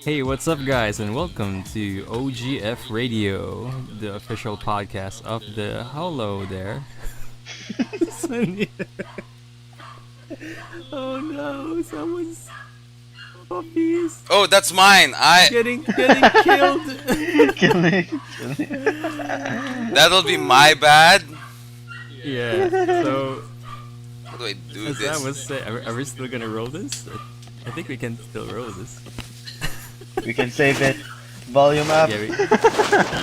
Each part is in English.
Hey, what's up, guys, and welcome to OGF Radio, the official podcast of the Hello there. Oh no, someone's puppies Oh, that's mine. getting killed. Killing. That'll be my bad. Yeah. So How do I do as I this? was saying, are we still gonna roll this? I think we can still roll this. We can save it. Volume up. Yeah,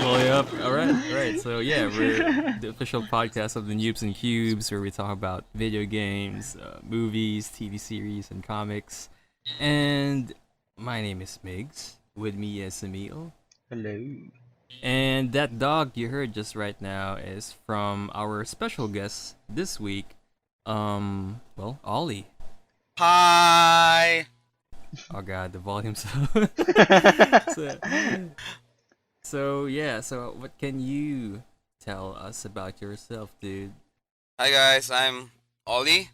volume up. All right. So yeah, we're the official podcast of the Noobs and Cubes, where we talk about video games, movies, TV series, and comics. And my name is Migs. With me is Emil. Hello. And that dog you heard just right now is from our special guest this week. Olie. Hi. Oh god, the volume's so what can you tell us about yourself, dude? Hi guys, I'm Olie.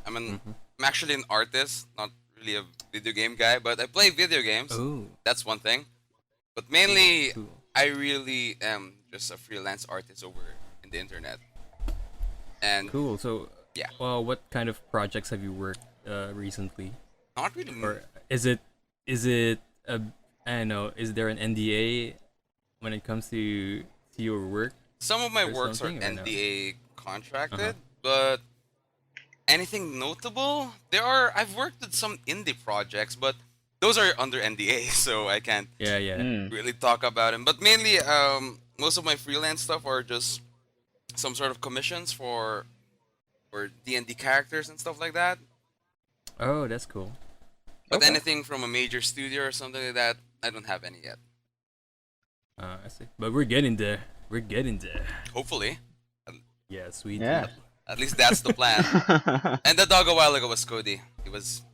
I'm Mhm. actually an artist, not really a video game guy, but I play video games. Oh, That's one thing. But mainly, cool. I really am just a freelance artist over in the internet. And Cool. So, Yeah. well, what kind of projects have you worked recently? not really. Or is it a I don't know, is there an NDA when it comes to your work? Some of my or works are something, or no? NDA contracted, Uh-huh. but anything notable? I've worked with some indie projects, but those are under NDA, so I can't Yeah. really talk about them. But mainly, most of my freelance stuff are just some sort of commissions for D&D characters and stuff like that. Oh, that's cool. But Okay. anything from a major studio or something like that, I don't have any yet. I see. But we're getting there. We're getting there. Hopefully, Yeah, sweet. Yeah. at least that's the plan. And the dog a while ago was Cody.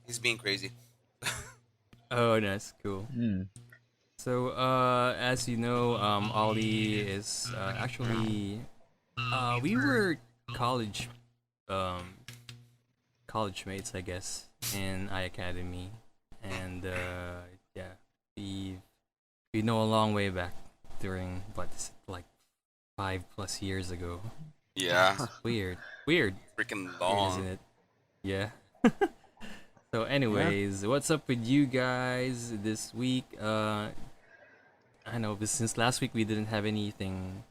He's being crazy. Oh, that's cool. Hmm. So, as you know, Ollie is actually, we were college, college mates, I guess, in I Academy, and yeah, we know a long way back during like 5+ years ago. Yeah, Weird, freaking isn't long. it? Yeah. So, anyways, what's up with you guys this week? I know, but since last week we didn't have anything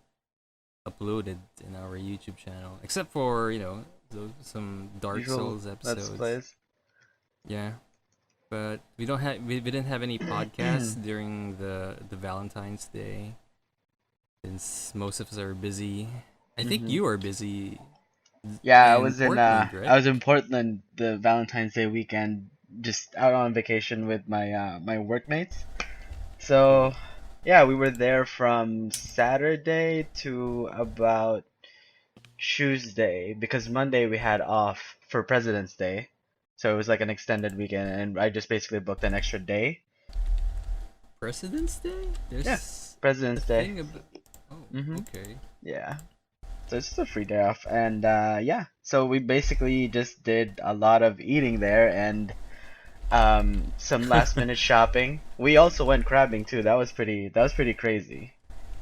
uploaded in our YouTube channel, except for some Dark Usual Souls episodes. Let's plays. Yeah, but we didn't have any podcasts during the Valentine's Day, since most of us are busy. I think Mhm. you are busy. Yeah, I in was in Portland, right? I was in Portland the Valentine's Day weekend, just out on vacation with my workmates. So, yeah, we were there from Saturday to about Tuesday because Monday we had off for President's Day. So it was like an extended weekend and I just basically booked an extra day. President's Day. There's Yeah, a President's Day. thing about. Oh, Mhm. okay. Yeah. So it's just a free day off and yeah. So we basically just did a lot of eating there and some last minute shopping. We also went crabbing too. That was pretty crazy.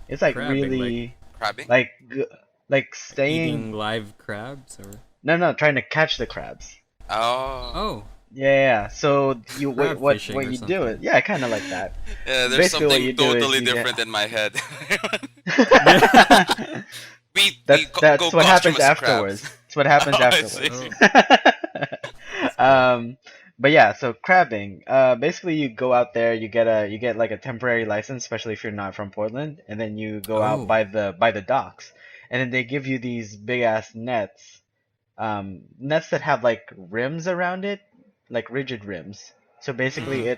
It's like Crabbing, really Crabbing? like staying Eating live crabs or. no trying to catch the crabs. Oh. Oh, Yeah. So you Crab what fishing what or you do something. it? Yeah, kind of like that. Yeah, there's Basically what you something do is totally you get- different in my head. we That's go what happens costume as crabs. afterwards. That's what happens Oh, I see. afterwards. But yeah, so crabbing. Basically you go out there, you get like a temporary license, especially if you're not from Portland, and then you go Oh. out by the docks, and then they give you these big ass nets, nets that have like rims around it, like rigid rims. So basically Mhm.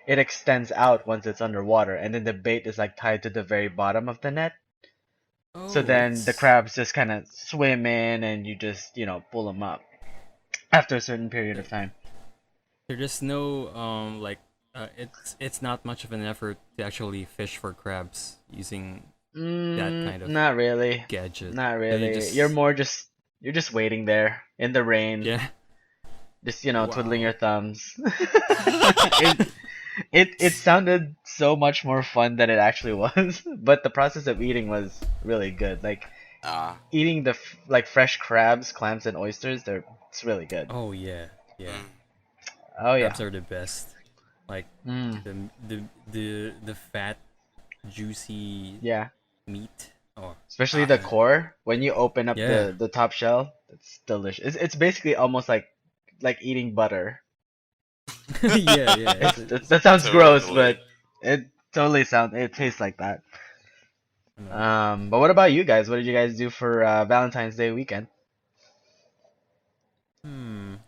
it extends out once it's underwater, and then the bait is like tied to the very bottom of the net. So Oh, then the it's crabs just kind of swim in, and you just pull them up after a certain period of time. there's no it's not much of an effort to actually fish for crabs using kind of Not really. gadget. Not You really. just- You're just waiting there in the rain, Yeah. just twiddling Wow. your thumbs. It sounded so much more fun than it actually was, but the process of eating was really good. Like Ah. eating the like fresh crabs, clams, and oysters. It's really good. Oh yeah, yeah. Mm. Oh yeah. Crabs are the best. Like Mm, the fat, juicy yeah. meat. Oh, Especially Ah. the yeah. core when you open up Yeah. the top shell. It's delicious. It's basically almost like eating butter. Yeah, yeah. That sounds gross, Totally. but it tastes like that. No. But what about you guys? What did you guys do for Valentine's Day weekend?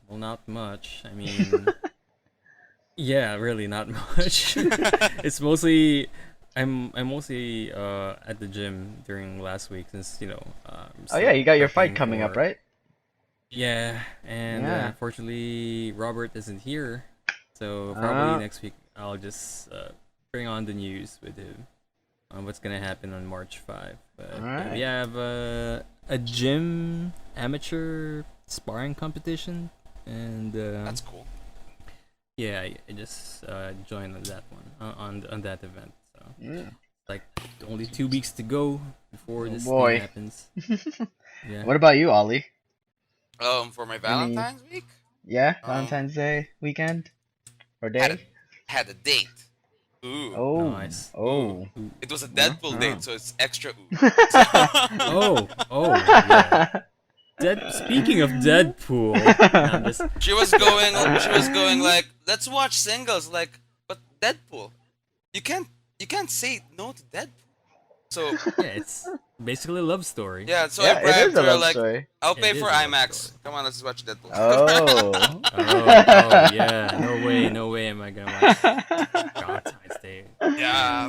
Well, not much. I mean, yeah, really not much. It's mostly I'm mostly at the gym during last week since I'm Oh yeah, still you got your fight prepping coming up, for. right? Yeah, and Yeah. unfortunately Robert isn't here, so probably Uh, next week I'll just bring on the news with him on what's gonna happen on March 5. all But yeah, we right. have a gym amateur sparring competition, and That's cool. yeah, I just joined on that one on that event. So Yeah. like only 2 weeks to go before Oh this thing boy. happens. Yeah. What about you, Ollie? For my Any Valentine's week, yeah, um, Valentine's Day weekend or had a day? had a date. Ooh, Oh, Nice. ooh. oh. Ooh. It was a Huh? Deadpool Oh. date, so it's extra ooh. So Oh, yeah. Speaking of Deadpool, nah, I'm just she was going like, let's watch singles, like, but Deadpool. You can't you can't say no to Deadpool. So yeah, it's basically a love story. yeah, so I Yeah, it is bribed a her love like, story. I'll It pay for is a love story. IMAX. Come on, let's watch Deadpool. Oh. Oh, yeah. No way am I gonna watch Valentine's Day. Yeah,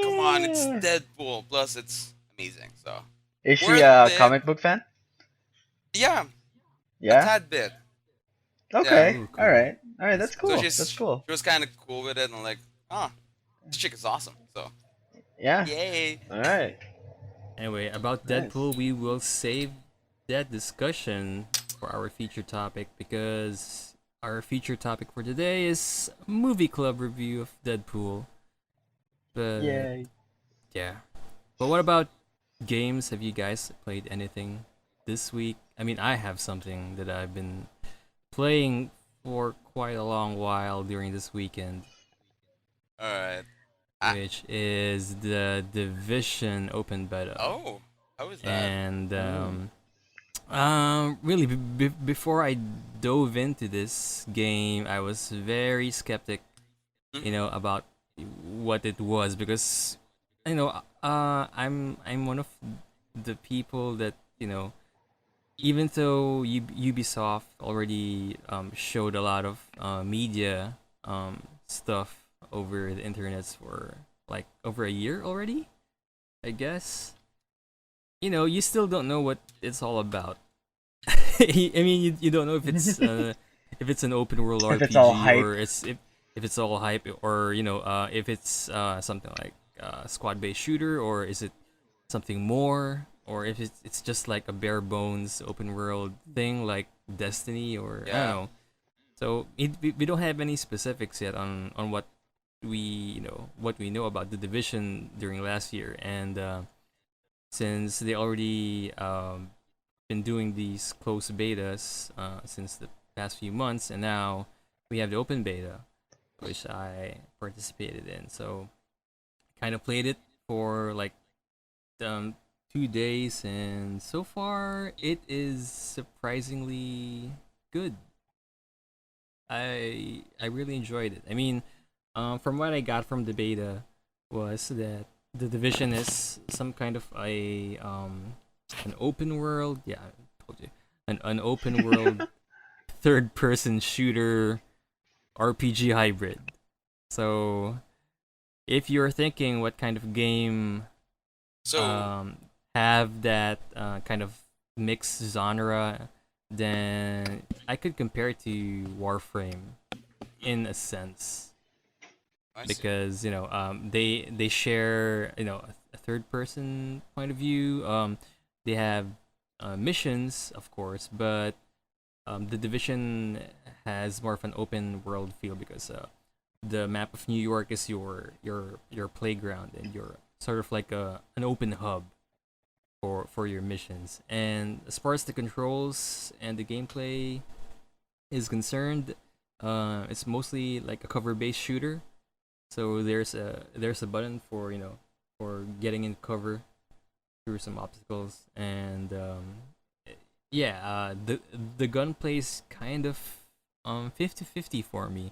come on, it's Deadpool. Plus, it's amazing. So Is she worth a it. comic book fan? Yeah, a Yeah? tad bit. Yeah. Okay. Ooh, All cool. right. All right, That's that's cool. So cool. That's cool. she was kind of cool with it, and like, ah, this chick is awesome. So Yeah. yay. All right. Anyway, about Nice. Deadpool, we will save that discussion for our feature topic because our feature topic for today is movie club review of Deadpool. But Yay. yeah. But what about games? Have you guys played anything this week? I mean, I have something that I've been playing for quite a long while during this weekend, All right. Ah. which is the Division open beta. Oh, how is that? And Mm. really, before I dove into this game, I was very skeptic, Mhm. about what it was because, I'm one of the people that even though Ubisoft already showed a lot of media stuff over the internets for like over a year already, I guess. You still don't know what it's all about. I mean, you don't know if it's an open world If it's all RPG hype. or if it's all hype or if it's something like squad based shooter or is it something more or if it's just like a bare bones open world thing like Destiny or I don't Yeah. know. So we don't have any specifics yet on what we know about the division during last year and since they already been doing these closed betas since the past few months, and now we have the open beta, which I participated in. So kind of played it for like 2 days, and so far it is surprisingly good. I really enjoyed it. I mean, from what I got from the beta was that the division is some kind of an open world. Yeah, I told you an open world third person shooter RPG hybrid. So if you're thinking what kind of game So have that kind of mixed genre, then I could compare it to Warframe in a sense I see. because they share a third person point of view. They have missions, of course, but the division has more of an open world feel because the map of New York is your playground, and you're sort of like an open hub for your missions. And as far as the controls and the gameplay is concerned, it's mostly like a cover-based shooter. So there's a button for for getting in cover through some obstacles, and yeah, the gunplay is kind of 50-50 for me.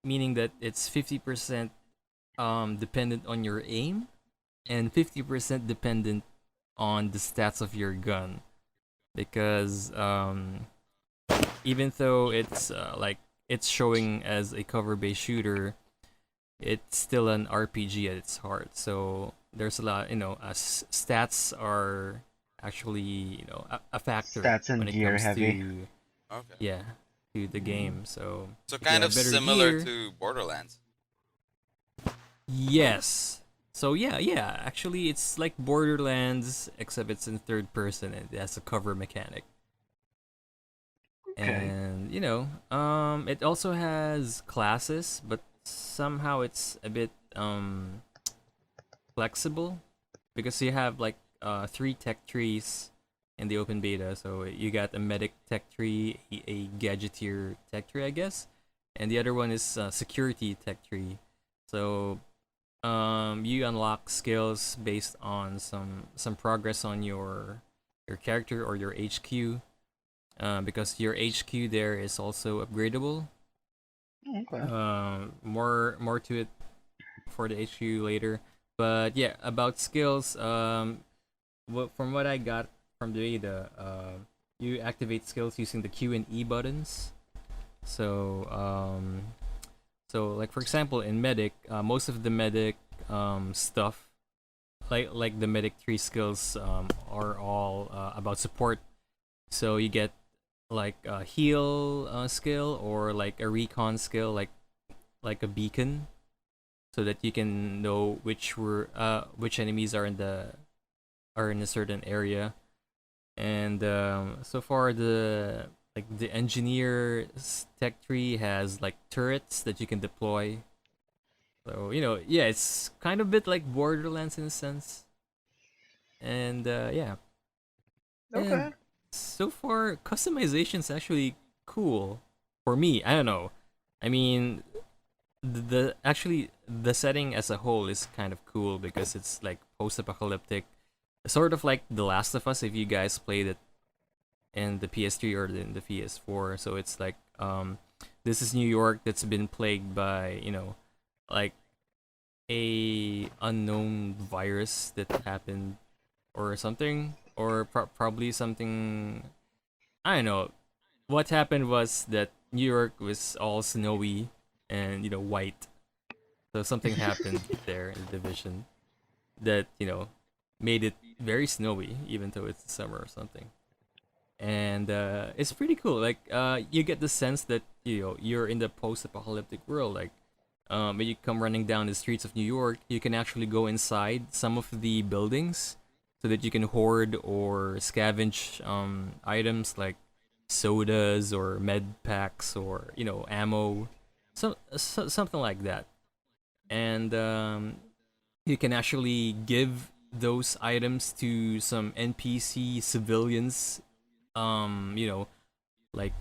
Meaning that it's 50% dependent on your aim, and 50% dependent on the stats of your gun, because even though it's like it's showing as a cover-based shooter, it's still an RPG at its heart. So there's a lot, stats are actually a factor Stats and when it gear comes heavy. to Okay. yeah to the game. So So if you kind have of better similar gear, to Borderlands. yes. So yeah. Actually, it's like Borderlands, except it's in third person and it has a cover mechanic. Okay. And it also has classes, but somehow it's a bit flexible, because you have like three tech trees in the open beta. So you got a medic tech tree, a gadgeteer tech tree, I guess, and the other one is security tech tree. So you unlock skills based on some progress on your character or your HQ, because your HQ there is also upgradable. Okay. More to it for the HQ later. But yeah, about skills, from what I got from the beta, you activate skills using the Q and E buttons. So like for example in medic, most of the medic stuff, like the medic 3 skills, are all about support. So you get like a heal skill, or like a recon skill, like a beacon, so that you can know which enemies are in a certain area. And so far the engineer tech tree has like turrets that you can deploy. So yeah, it's kind of a bit like Borderlands in a sense. And yeah, Okay. and so far customization's actually cool for me. I don't know. I mean, the setting as a whole is kind of cool, because it's like post-apocalyptic, sort of like The Last of Us, if you guys played it in the PS3 or in the PS4. So it's like this is New York that's been plagued by like a unknown virus that happened, or something, or probably something. I don't know. What happened was that New York was all snowy and white. So something happened there in the division that made it very snowy, even though it's summer or something. And it's pretty cool. Like you get the sense that you're in the post-apocalyptic world. Like when you come running down the streets of New York, you can actually go inside some of the buildings, so that you can hoard or scavenge items like sodas or med packs, or ammo, something like that. And you can actually give those items to some NPC civilians, like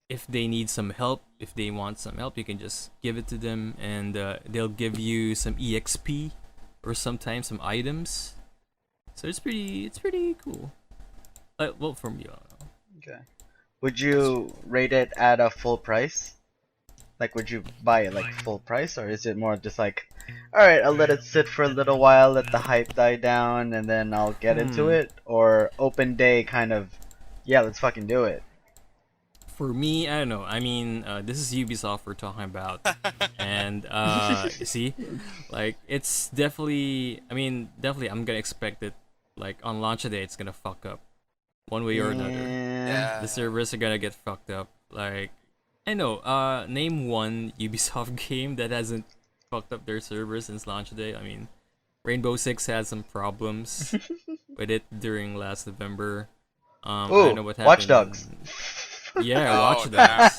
if they need some help, if they want some help, you can just give it to them, and they'll give you some EXP, or sometimes some items. So it's pretty cool. Well, for me, I don't know. Okay. Would you rate it at a full price? Like, would you buy it like full price, or is it more just like, all right, I'll let it sit for a little while, let the hype die down, and then I'll get into it? Or open day kind of, yeah, let's fucking do it. For me, I don't know. I mean, this is Ubisoft we're talking about, and see, like it's definitely. I mean, definitely, I'm gonna expect it. Like on launch day, it's gonna fuck up, one way or another. Yeah. Yeah. The servers are gonna get fucked up. Like, I know. Name one Ubisoft game that hasn't fucked up their servers since launch day. I mean, Rainbow Six had some problems with it during last November. I don't Ooh, know what Watch happened. Dogs. Yeah, Oh, Watch Dogs.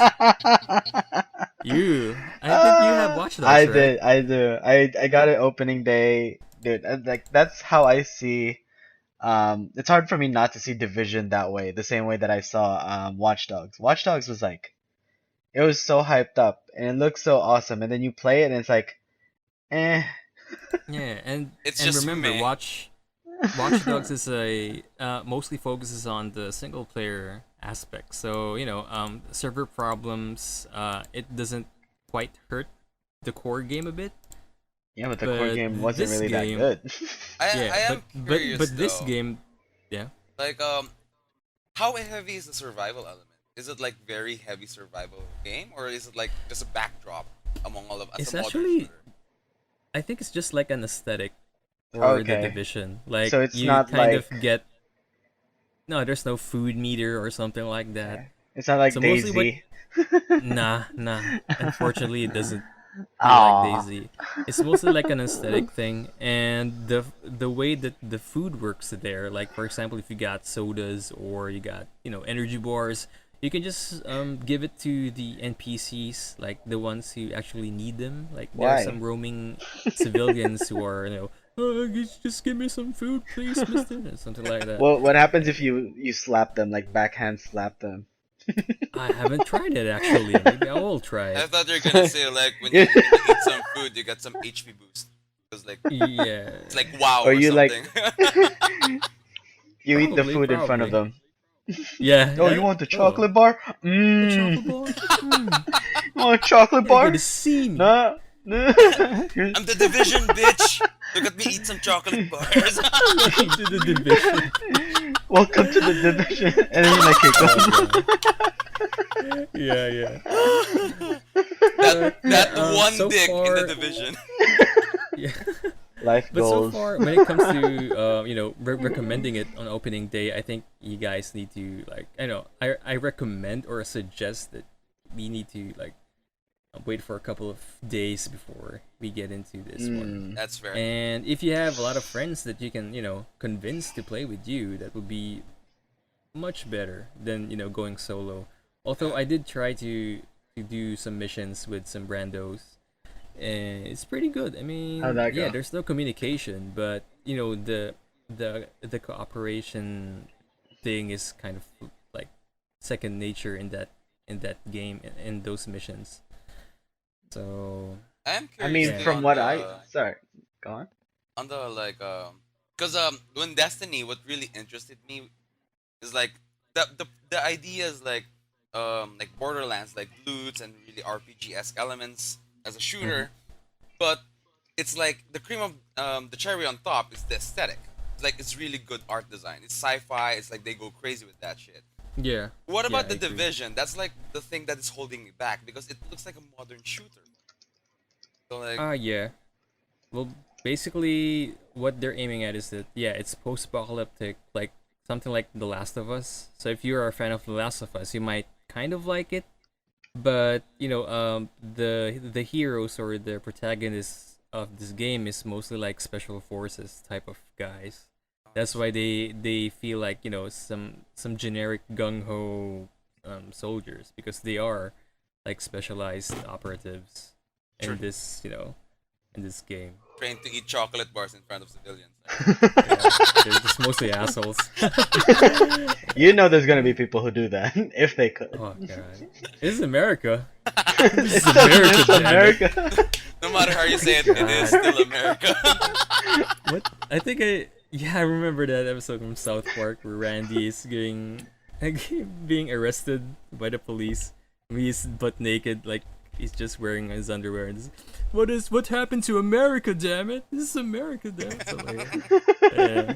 I think you have Watch Dogs, I right? did, I do. I got it opening day, dude. Like that's how I see. It's hard for me not to see Division that way, the same way that I saw Watch Dogs. Watch Dogs was like, it was so hyped up and it looks so awesome, and then you play it and it's like, eh. Yeah, It's and just remember, meh. Watch Dogs is a mostly focuses on the single player aspect. So server problems. It doesn't quite hurt the core game a bit, Yeah, but the core but game wasn't this really that game, good. yeah, I am curious but this though. game, yeah, Like how heavy is the survival element? Is it like very heavy survival game, or is it like just a backdrop among all of as it's a modern actually, shooter? I think it's just like an aesthetic for the Okay, Division. Like so it's you not kind of like, get no, there's no food meter or something like that. yeah, it's not like So mostly what Daisy. nah. Unfortunately, it doesn't feel like Aw. Daisy. It's mostly like an aesthetic thing, and the way that the food works there. Like for example, if you got sodas or you got energy bars, you can just give it to the NPCs, like the ones who actually need them. Like there are some Why? roaming civilians who are oh, just give me some food, please, Mister, or something like that. What happens if you slap them, like backhand slap them? I haven't tried it actually. Maybe I will try I it. thought you were gonna So, say like yeah. when you eat some food, you got some HP boost. Because like Yeah, it's like wow Or or you like something. you eat the probably, food in front of probably. them. Yeah. Oh, you want the Oh, chocolate bar? a chocolate Mmm. bar? Hmm. You want a chocolate You're gonna bar? see me. No. No. I'm the Division, bitch. Look at me eat some chocolate bars. Welcome to the Division. Welcome to the Division. And then you like kick Oh them. god. Yeah. that Yeah. one So dick in the far, Division. yeah. Life But so goals. far, when it comes to recommending it on opening day, I think you guys need to like I recommend or suggest that we need to like wait for a couple of days before we get into this one. Mm. That's fair. And if you have a lot of friends that you can, convince to play with you, that would be much better than, going solo. Although Yeah. I did try to do some missions with some brandos, and it's pretty good. I How'd mean, that yeah, go? there's no communication, but the cooperation thing is kind of like second nature in that game in those missions. So I am I curious mean, yeah. still from what I sorry, go on. on the like because when Destiny, what really interested me is like the idea is like Borderlands, like loots and really RPG-esque elements as a Mhm. shooter, but it's like the cream of the cherry on top is the aesthetic. It's like it's really good art design. It's sci-fi. It's like they go crazy with that shit. Yeah, What yeah, about I the agree. Division? That's like the thing that is holding me back because it looks like a modern shooter. So like, Yeah. Well, basically, what they're aiming at is that yeah, it's post-apocalyptic, like something like The Last of Us. So if you're a fan of The Last of Us, you might kind of like it. But the heroes or the protagonists of this game is mostly like special forces type of guys. That's why they feel like some generic gung ho soldiers, because they are like specialized operatives sure, in this game. trained to eat chocolate bars in front of civilians. Yeah, they're just mostly assholes. You know there's gonna be people who do that if they could. Oh god, this is America. Right? This is It's still America, just damn it. America. No matter how you say it, it is God. still America. What? I remember that episode from South Park where Randy is being arrested by the police. He's butt naked, like he's just wearing his underwear. And what happened to America? Damn it! This is America, damn it. So, yeah.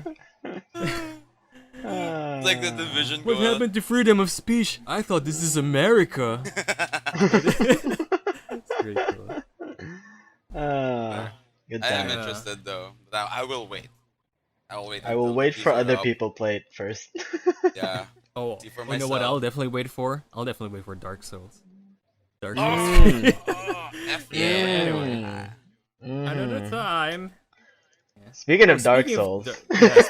It's like the Division What going. happened to freedom of speech? I thought this is America. It's pretty cool. Ah, good I am time. interested though. But I will wait. I will wait I will until wait these for are other up. people play it first. Yeah. Oh, See for you know what? myself. I'll definitely wait for. I'll definitely wait for Dark Souls. Dark Souls. Mm. F Yeah, anyway. Mm. Another Mhm. time. Yeah. Speaking Oh, of Dark speaking of Souls. yeah,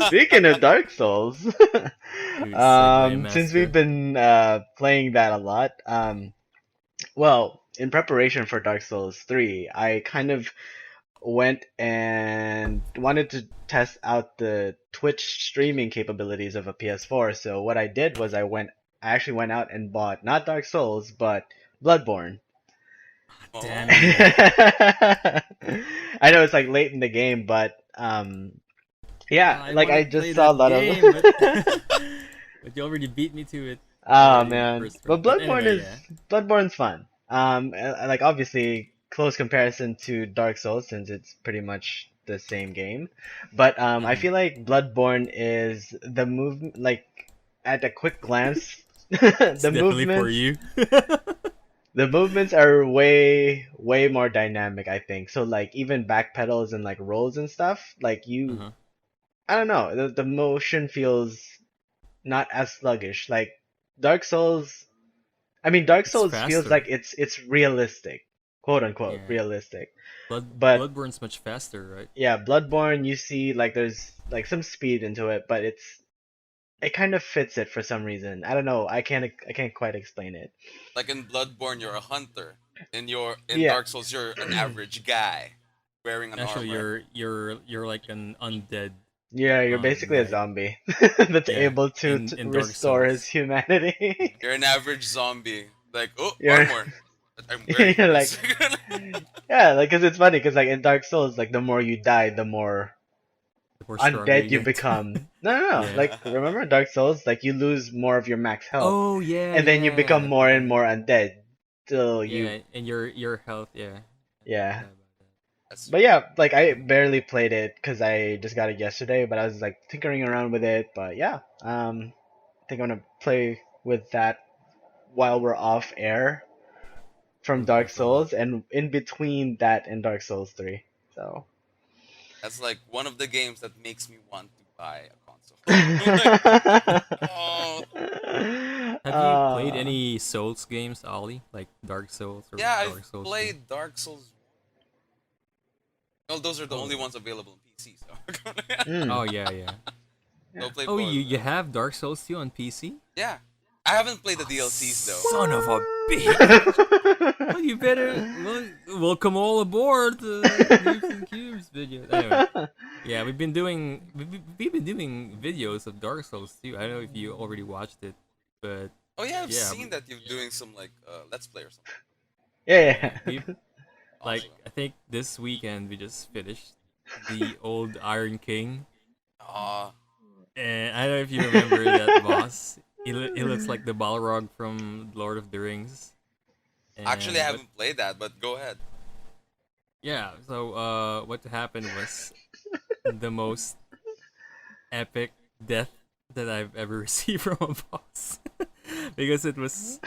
Speaking of Dark Souls. Dude, segue Since we've master. been playing that a lot, Well, in preparation for Dark Souls 3, I kind of went and wanted to test out the Twitch streaming capabilities of a PS4. So what I did was I actually went out and bought not Dark Souls, but Bloodborne. Damn, Oh, Emil. I know it's like late in the game, but yeah, I like want I to play just saw a that lot game, of but you already beat me to it Oh already in the man, first try. but But anyway, yeah. Bloodborne's fun. Like obviously close comparison to Dark Souls since it's pretty much the same game, but I Hmm. feel like Bloodborne is the move like at a quick glance, It's the definitely for movements you. the movements are way more dynamic. I think so. Like even backpedals and like rolls and stuff. Like you, Uh-huh. I don't know. The motion feels not as sluggish. Like Dark Souls. I mean, Dark It's Souls feels faster. like it's realistic, quote unquote Yeah. realistic. But Bloodborne's much faster, right? yeah, Bloodborne, you see like there's like some speed into it, but it kind of fits it for some reason. I don't know. I can't quite explain it. like in Bloodborne, you're a hunter. In Yeah, Dark Souls, you're an average guy wearing an Actually, armor. you're like an undead yeah, you're basically a guy. zombie that's Yeah, able to in Dark restore his Souls. humanity. You're an average zombie. Like, oh, You're armor. But I'm wearing you're like this. yeah, like 'cause it's funny 'cause like in Dark Souls, like the more you die, the more The more stronger undead you you get. become. No, no, no. Yeah. Like remember Dark Souls? Like you lose more of your max health, Oh yeah, and then you become yeah, more and more undead till you. yeah. And your health, yeah. I Yeah. forgot about that. That's But yeah, like I barely played it because I just got it yesterday. But I was like tinkering around with it. But yeah, I think I'm gonna play with that while we're off air from Most Dark definitely. Souls, and in between that and Dark Souls 3. So. that's like one of the games that makes me want to buy a console. Like, oh, Have you played uh, any Souls games, Ollie? Like Dark Souls or yeah, I've Dark Souls 2? played Dark Souls. Well, those are the Oh. only ones available on PC. So, mm, Oh yeah, yeah. don't play Oh, both. you have Dark Souls 2 on PC? Yeah, I haven't played the Oh, DLCs though. son of a bitch! Well, you better welcome all aboard the Cubes and Cubes video. Anyway, yeah, we've been doing videos of Dark Souls too. I don't know if you already watched it, but Oh yeah, I've yeah, seen that you're doing some like let's play or something. yeah, yeah. we like Awesome. I think this weekend we just finished the old Iron King, Aw, and I don't know if you remember that boss. He looks like the Balrog from Lord of the Rings. actually, I And haven't played that, but go ahead. yeah, so what happened was the most epic death that I've ever received from a boss. Because it was,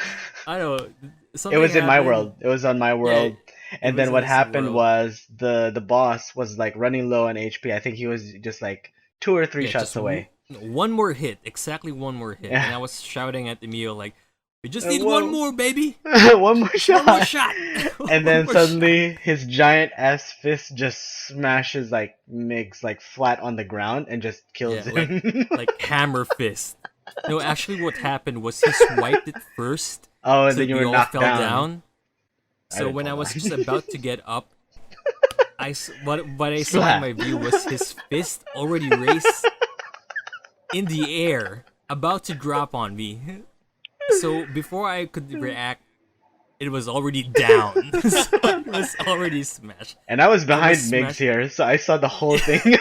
I don't know, It something was in my happened. world. It was on my Yeah, world. it And was then in what his happened world. was the boss was like running low on HP. I think he was just like 2 or 3 Yeah, shots away. one more hit, exactly one more hit. And Yeah. I was shouting at Emil like, we just need one Whoa. more, baby! One more Just one more shot. shot! And One then more shot! suddenly his giant ass fist just smashes like Migs like flat on the ground and just kills Yeah, him. like hammer fist. No, actually what happened was he swiped it first, Oh, and so then you we were all knocked fell down. down. I So didn't when I fall was down. just about to get up, what I saw in Splat. my view was his fist already raised in the air, about to drop on me. So before I could react, it was already down. So it was already smashed. And I was I was behind Migs smashed. here, so I saw the whole thing.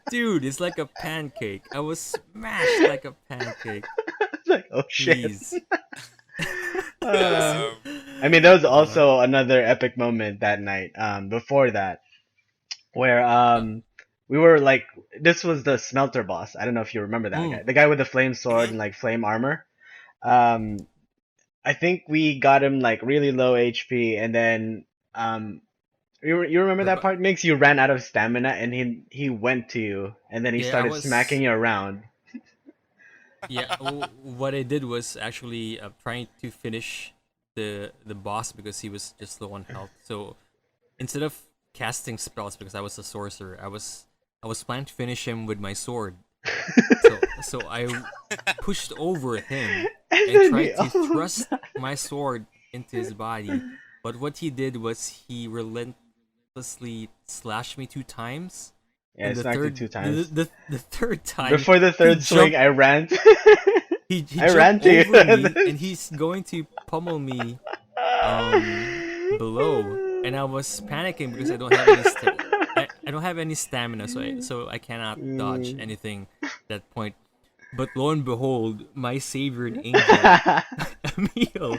Dude, it's like a pancake. I was smashed like a pancake. It's like, oh shit. Jeez. Uh, Um, I mean, there was Uh, also another epic moment that night. Before that, where uh, we were like, this was the smelter boss. I don't know if you remember that mm, guy, the guy with the flame sword mhm. and like flame armor. Um, I think we got him like really low HP, and then you remember that but part, Mix? You ran out of stamina, and he went to you, and then he yeah, I started smacking was. you around. Yeah, what I did was actually trying to finish the boss because he was just low on health. So instead of casting spells because I was a sorcerer, I was planning to finish him with my sword. So I pushed over him And and then tried to thrust my sword into his body. But what he did was he relentlessly slashed me 2 times. Yeah, And I smacked you 2 times. the third time, Before the he third swing, jumped I ran. he I ran jumped to you. over and me, then- and he's going to pummel me below, and I was panicking because I don't have any I don't have any stamina, so I cannot dodge anything at that point. But lo and behold, my savior and angel, Emil,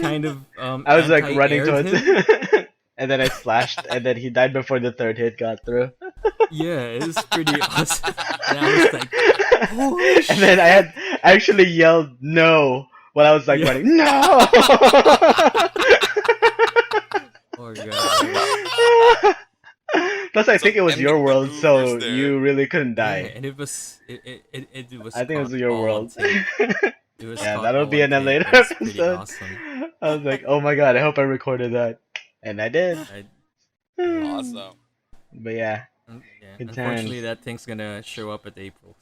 kind of I was like running anti-aired towards him. and then I splashed, and then he died before the third hit got through. Yeah, it was pretty awesome. And I was like, holy And then I actually yelled no while I was like Yeah. running. No! oh god. Plus, I think it was epic your world, so maneuvers there. you really couldn't Yeah, die. and it was it was. I think it was caught your all world. on tape. It was Yeah, caught that'll all be on in a tape. later It's pretty episode. awesome. I was like, oh my god, I hope I recorded that. And I did. Awesome. But yeah. Yeah, Good unfortunately, times. that thing's gonna show up at April.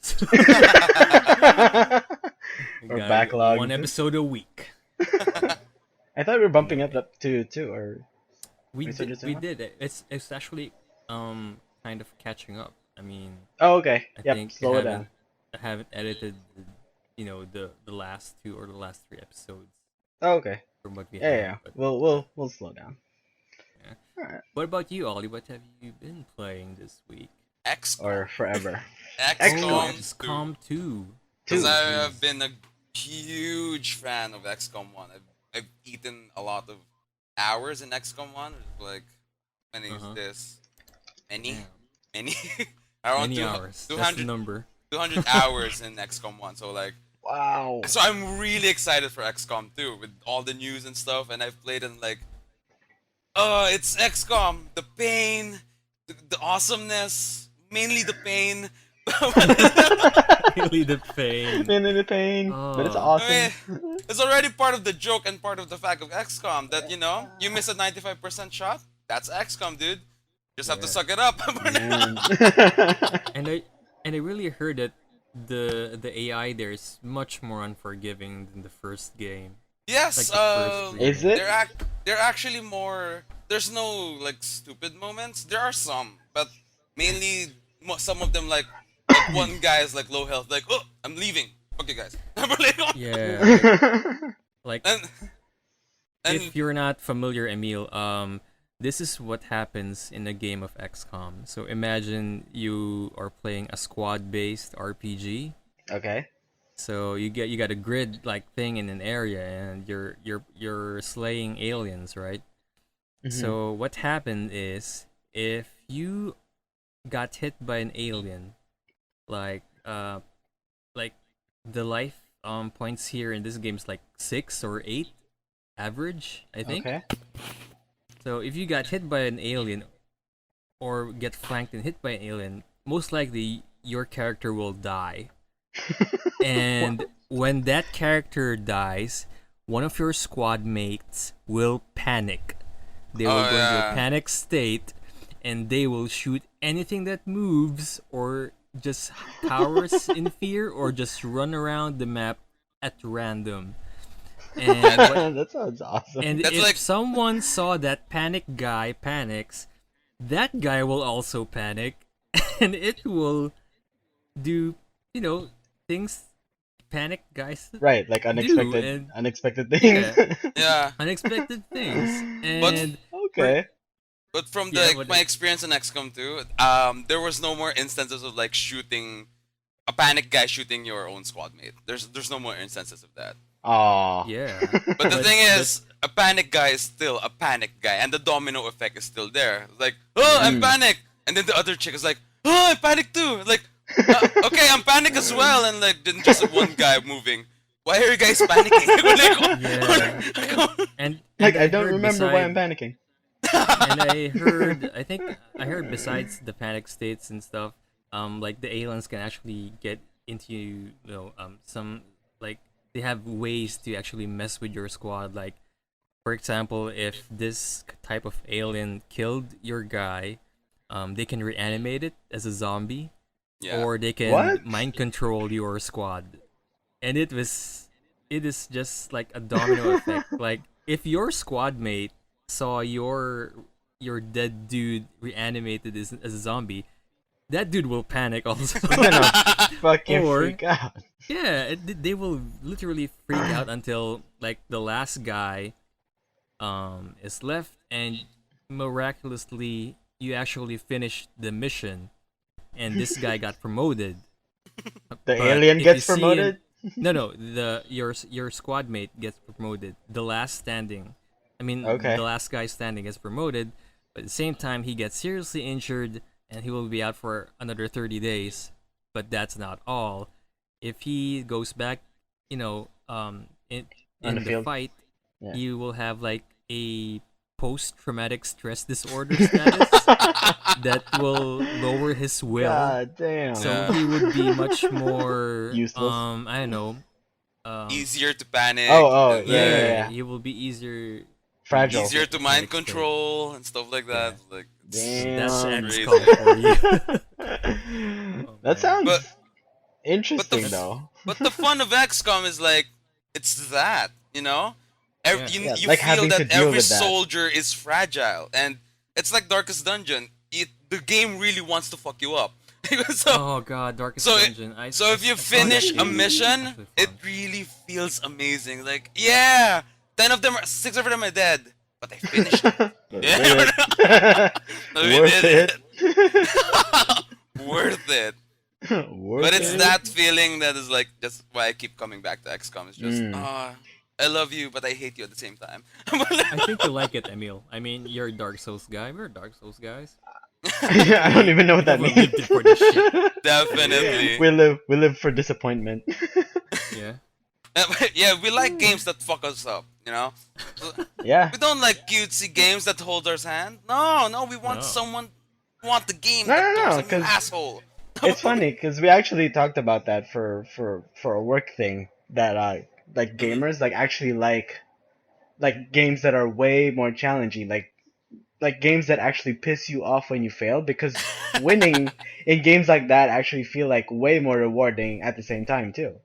We Or got backlogged. one episode a week. I thought we were bumping up to two, or We Wait, so did. just We now? did. It's actually kind of catching up. I mean, oh, okay. I Yep, think slow it down. I haven't edited, the last 2 or the last 3 episodes Oh, okay. from what we Yeah, have. yeah. But We'll slow down. what about you, Ollie? What have you been playing this week? XCOM. Or forever. XCOM. XCOM 2. Because Two. I have been a huge fan of XCOM 1. I've eaten a lot of hours in XCOM 1. Like, many is this? Many? Damn. Many? Around Many 200, hours. That's the number. 200 hours in XCOM 1. So, like, Wow. so I'm really excited for XCOM 2 with all the news and stuff. And I've played and, like, it's XCOM. The pain, the awesomeness, mainly the pain. Really the pain. In the pain. But it's Oh. awesome. It's already part of the joke and part of the fact of XCOM that, you miss a 95% shot. That's XCOM, dude. Just have to Yeah. suck it up. Man. And I really heard that the AI there is much more unforgiving than the first game. Yes, Like the first three. Is it? they're actually more. There's no like stupid moments. There are some, but mainly some of them like one guy is like low health, like I'm leaving. Okay, guys. Yeah. Like and if you're not familiar, Emil, this is what happens in a game of XCOM. So imagine you are playing a squad-based RPG. Okay. So you got a grid like thing in an area, and you're slaying aliens, right? So what happened is if you got hit by an alien, like the life points here in this game is like 6 or 8 average, I think. Okay. So if you got hit by an alien or get flanked and hit by an alien, most likely your character will die. And when that character dies, one of your squad mates will panic. They will go into yeah. a panic state, and they will shoot anything that moves or just cowers in fear or just run around the map at random. And That sounds awesome. and That's if like- someone saw that panic guy panics, that guy will also panic, and it will do, things panic guys Right, like unexpected and- unexpected things. yeah, unexpected things. And Okay. but from Yeah, the what my it- experience in XCOM 2, there was no more instances of like shooting a panic guy shooting your own squad mate. There's no more instances of that. Aw. yeah. But the thing is, a panic guy is still a panic guy, and the domino effect is still there. Like, I'm panicked, and then the other chick is like, I'm panicked too. Like, okay, I'm panicked as well, and like, then just one guy moving. Why are you guys panicking? and Like, I heard don't remember why I'm beside- panicking. And I think I heard besides the panic states and stuff, like the aliens can actually get into, some, like, they have ways to actually mess with your squad. Like, for example, if this type of alien killed your guy, they can reanimate it as a zombie, Yeah. or they can What? mind control your squad. And it was it is just like a domino effect. Like if your squad mate saw your dead dude reanimated as a zombie, that dude will panic also. I'm gonna fucking Or- freak out. Yeah, they will literally freak out until like the last guy is left, and miraculously you actually finish the mission, and this guy got promoted. The But alien if gets you see promoted? No, your squad mate gets promoted. The last standing, I mean, Okay. the last guy standing gets promoted, but at the same time he gets seriously injured and he will be out for another 30 days. But that's not all. If he goes back, in On in the the field. fight, Yeah. you will have like a post-traumatic stress disorder status that will lower his will. God damn. So Yeah. he would be much more Useless. I don't know. Easier to panic. Oh, and, yeah. He will be easier. Fragile. Easier to mind Next thing. control and stuff like that. Like, That's Damn. crazy. XCOM for you. That man. sounds But- interesting, f- though. But the fun of XCOM is like, it's that, you know? Yeah. You, Yeah, you like feel having to that deal every with that. soldier is fragile. And it's like Darkest Dungeon. The game really wants to fuck you up. so, Oh god, Darkest So it- Dungeon. so if you I saw that finish a game. mission, Actually it fun. really feels amazing. Like, yeah, 6 of them are dead. But I finished it. Yeah. We Worth did it. Worth it. Worth But it's it. that feeling that is like, that's why I keep coming back to XCOM. It's just, Mm. I love you, but I hate you at the same time. I think you like it, Emil. I mean, you're a Dark Souls guy. We're Dark Souls guys. I don't even know what that We means. lived for this shit. Definitely. We live for disappointment. Yeah. Yeah, we like games that fuck us up, you know? Yeah. We don't like cutesy games that hold our hand. No, we want No. want the game No, that no, goes no, like an 'cause- asshole. It's funny because we actually talked about that for a work thing that like gamers like actually like games that are way more challenging, like games that actually piss you off when you fail, because winning in games like that actually feel like way more rewarding at the same time too,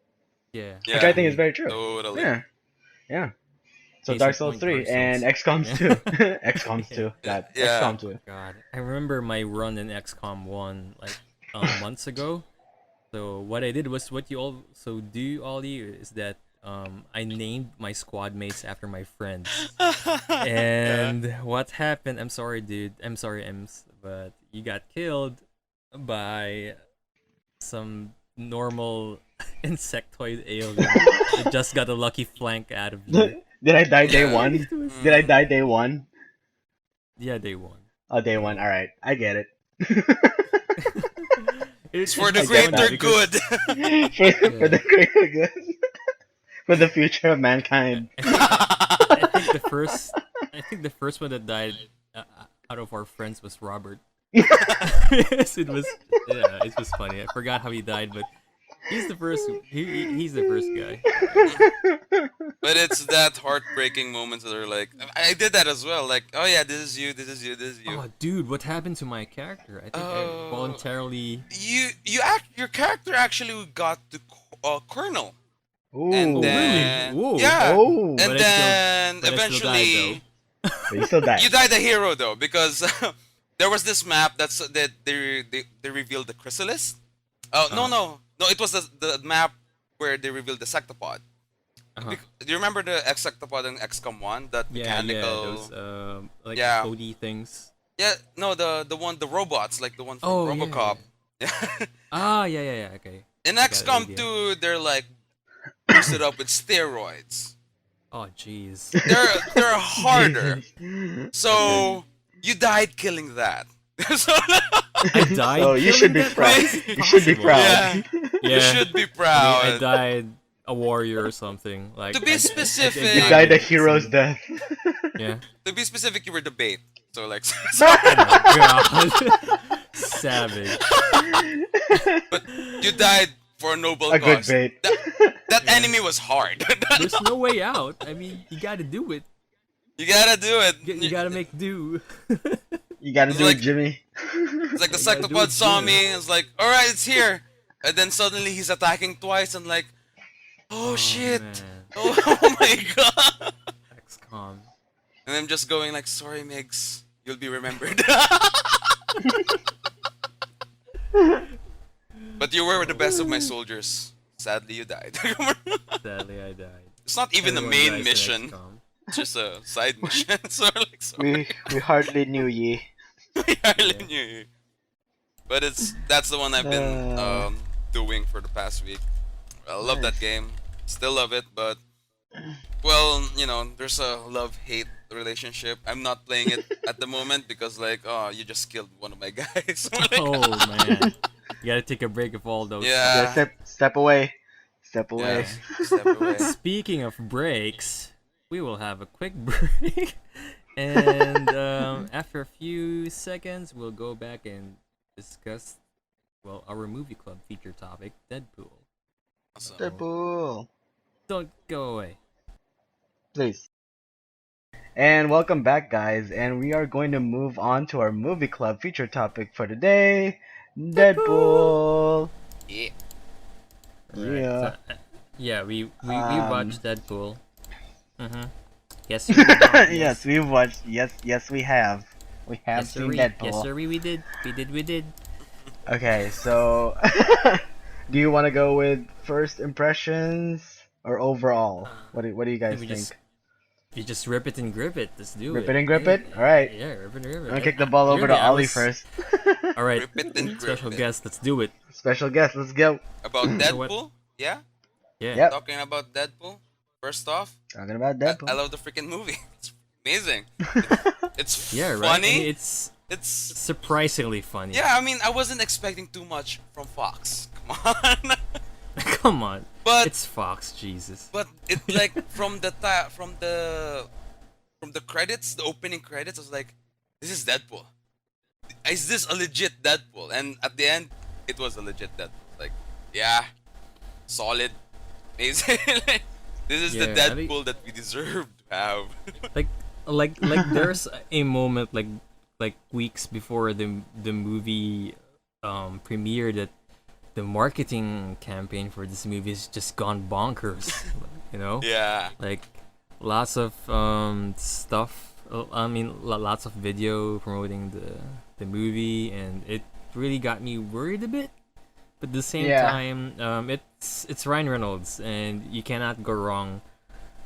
Yeah. which I think is very true. Totally. Yeah. So Case Dark in Souls point, 3 Dark Souls. and XCOM's Yeah. 2. XCOM's 2. God, Yeah. XCOM 2. God, I remember my run in XCOM 1 like months ago. So what I did was what you also do, Ollie, is that I named my squad mates after my friends. And what happened? I'm sorry, dude. I'm sorry, Ems, but you got killed by some normal insectoid alien that just got a lucky flank out of you. Did I die day Yeah. one? It was- Did I die day one? Yeah, they won. Oh, day one. All right, I get it. It's for the I get that greater because- good. for the greater good, for the future of mankind. I think the first one that died out of our friends was Robert. Yes, it was funny. I forgot how he died, but he's the first. He's the first guy. But it's that heartbreaking moments that are like, I did that as well. Like, oh yeah, this is you, this is you, this is you. Oh, dude, what happened to my character? I think I Oh. voluntarily. Your character actually got to Colonel. Ooh. And then, Whoa. yeah, Oh, and But I then but I still died, eventually, but you still died. you died a hero though, because there was this map that they revealed the chrysalis. Oh no, it was the map where they revealed the sectopod. Uh-huh. Do you remember the sectopod in XCOM 1? That Yeah, mechanical. those like Yeah. floaty things. Yeah, no, the robots, like the one from Oh, yeah, RoboCop. Ah, yeah, okay. In got the XCOM idea. 2, they're like boosted up with steroids. Oh, jeez. They're harder. So you died killing that. So I died. So you should be killing that proud. guy? You should be Possible. proud. yeah, Yeah. you should be I proud. died a warrior or something. Like To be specific- You died a hero's death. Yeah. To be specific, you were the bait. So like, God. Savage. but you died for a noble A good cause. bait. That enemy was hard. There's no way out. I mean, you gotta do it. You gotta do it. You gotta make do. You gotta It's do like- it, Jimmy. It's like the You gotta do sectopod it saw sooner. me. It's like, all right, it's here. And then suddenly he's attacking twice. And like, oh shit. man. Oh my god! XCOM. And I'm just going like, sorry, Migs, you'll be remembered. But you were the best of my soldiers. Sadly, you died. Sadly, I died. It's not even the Everyone main dies in mission. XCOM. It's just a side mission. So like, sorry. We hardly knew ye. We hardly Yeah. knew you. But that's the one I've been doing for the past week. I love that Nice. game. Still love it, but well, there's a love-hate relationship. I'm not playing it at the moment because like, oh, you just killed one of my guys. Like, Oh man, you gotta take a break of all those. Yeah. Yeah, step away. Step away. yeah, step away. Speaking of breaks, we will have a quick break, and after a few seconds, we'll go back and discuss, well, our movie club feature topic, Deadpool. Awesome. Deadpool. Don't go away. Please. And welcome back, guys. And we are going to move on to our movie club feature topic for today, Deadpool. Yeah. Right, Yeah. so, yeah, we Um, watched Deadpool. Yes, we did. Yes, we've watched. Yes, we have. We have Yes, seen sirree. Deadpool. Yes, sir, we did. We did. Okay, so do you want to go with first impressions or overall? What do you guys we think? just you just rip it and grip it. Let's do Rip it. it and grip Yeah, it? Alright. Yeah, rip it and grip I'm it. gonna kick the ball over to Clearly, I Ollie was- first. All right, Rip it and grip special it. guest. Let's do it. Special guest, let's go. About So what- Deadpool? Yeah? Yeah. Yep. Talking about Deadpool? First off, Talking about I Deadpool. love the freaking movie. It's amazing. It's Yeah, right. funny. I mean, it's It's surprisingly funny. yeah. I mean, I wasn't expecting too much from Fox. Come on. Come on. But It's Fox, Jesus. but it like from the credits, the opening credits, I was like, this is Deadpool. Is this a legit Deadpool? And at the end, it was a legit Deadpool. Like, yeah, solid, amazing. This is the Yeah, I think- Deadpool that we deserve to have. Like there's a moment like weeks before the movie premiere that the marketing campaign for this movie has just gone bonkers. You know? Yeah. Like lots of stuff. I mean, lots of video promoting the movie, and it really got me worried a bit. But at the same Yeah. time, it's Ryan Reynolds, and you cannot go wrong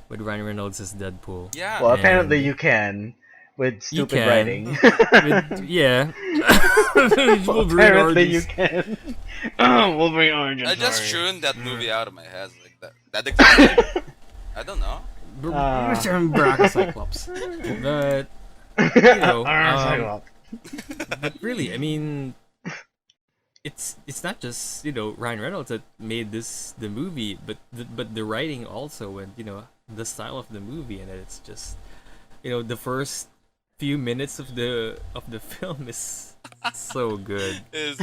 with Ryan Reynolds as Deadpool. Yeah. Well, apparently And you can with you stupid can. writing. Yeah. Wolverine apparently you origins. can. Wolverine Origins. I just sorry. tuned that movie out of my head. Like that existed. I don't know. Braca Cyclops. But you know, Cyclops. but really, I mean, it's not just Ryan Reynolds that made the movie, but the writing also, and the style of the movie, and it's just the first few minutes of the film is so good. Is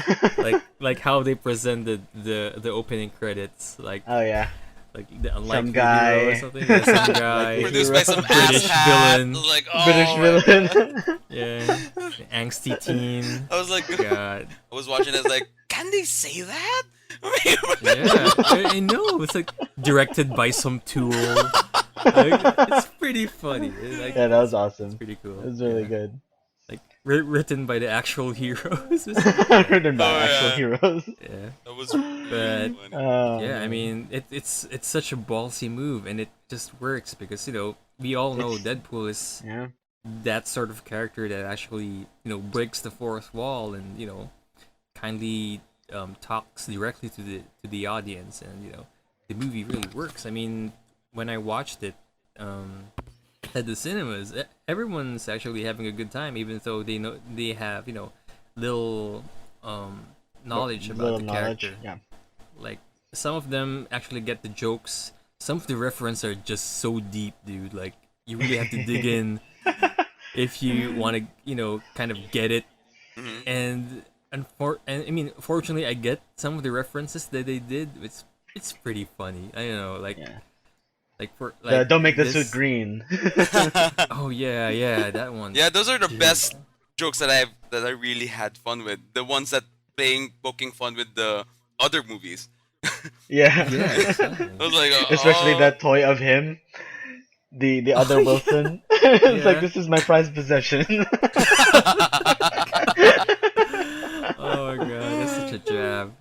like how they presented the opening credits, like Oh yeah. the unlikely guy. hero or something. Yeah, some guy, produced by some British ass hat. villain. I was like, oh, British my God. villain. Yeah, angsty teen. I was like, God. I was watching it. I was like, can they say that? Yeah, I know. It's like directed by some tool. Like, it's pretty funny. It's like, Yeah, that was awesome. it's pretty cool. It was really Yeah. good. Like written by the actual heroes. Written by Oh, actual yeah. heroes. Yeah, That was really But- funny. yeah. I mean, it's such a ballsy move, and it just works because we all know It's- Deadpool is Yeah. that sort of character that actually breaks the fourth wall and kindly talks directly to the audience, and the movie really works. I mean, when I watched it at the cinemas, everyone's actually having a good time, even though they have little knowledge about Little the knowledge. character. Yeah. Like some of them actually get the jokes. Some of the references are just so deep, dude. Like you really have to dig in if you want to kind of get it. Mhm. And I mean, fortunately, I get some of the references that they did. It's pretty funny. I don't know, like Yeah. for Don't make the this- suit green. Oh yeah, that one. Yeah, those are the Dude. best jokes that I really had fun with. The ones that poking fun with the other movies. Yeah. Yeah, exactly. I was like, Especially oh. that toy of him, the Oh other yeah, Wilson. It's like yeah. this is my prized possession. Oh my god, that's such a jab.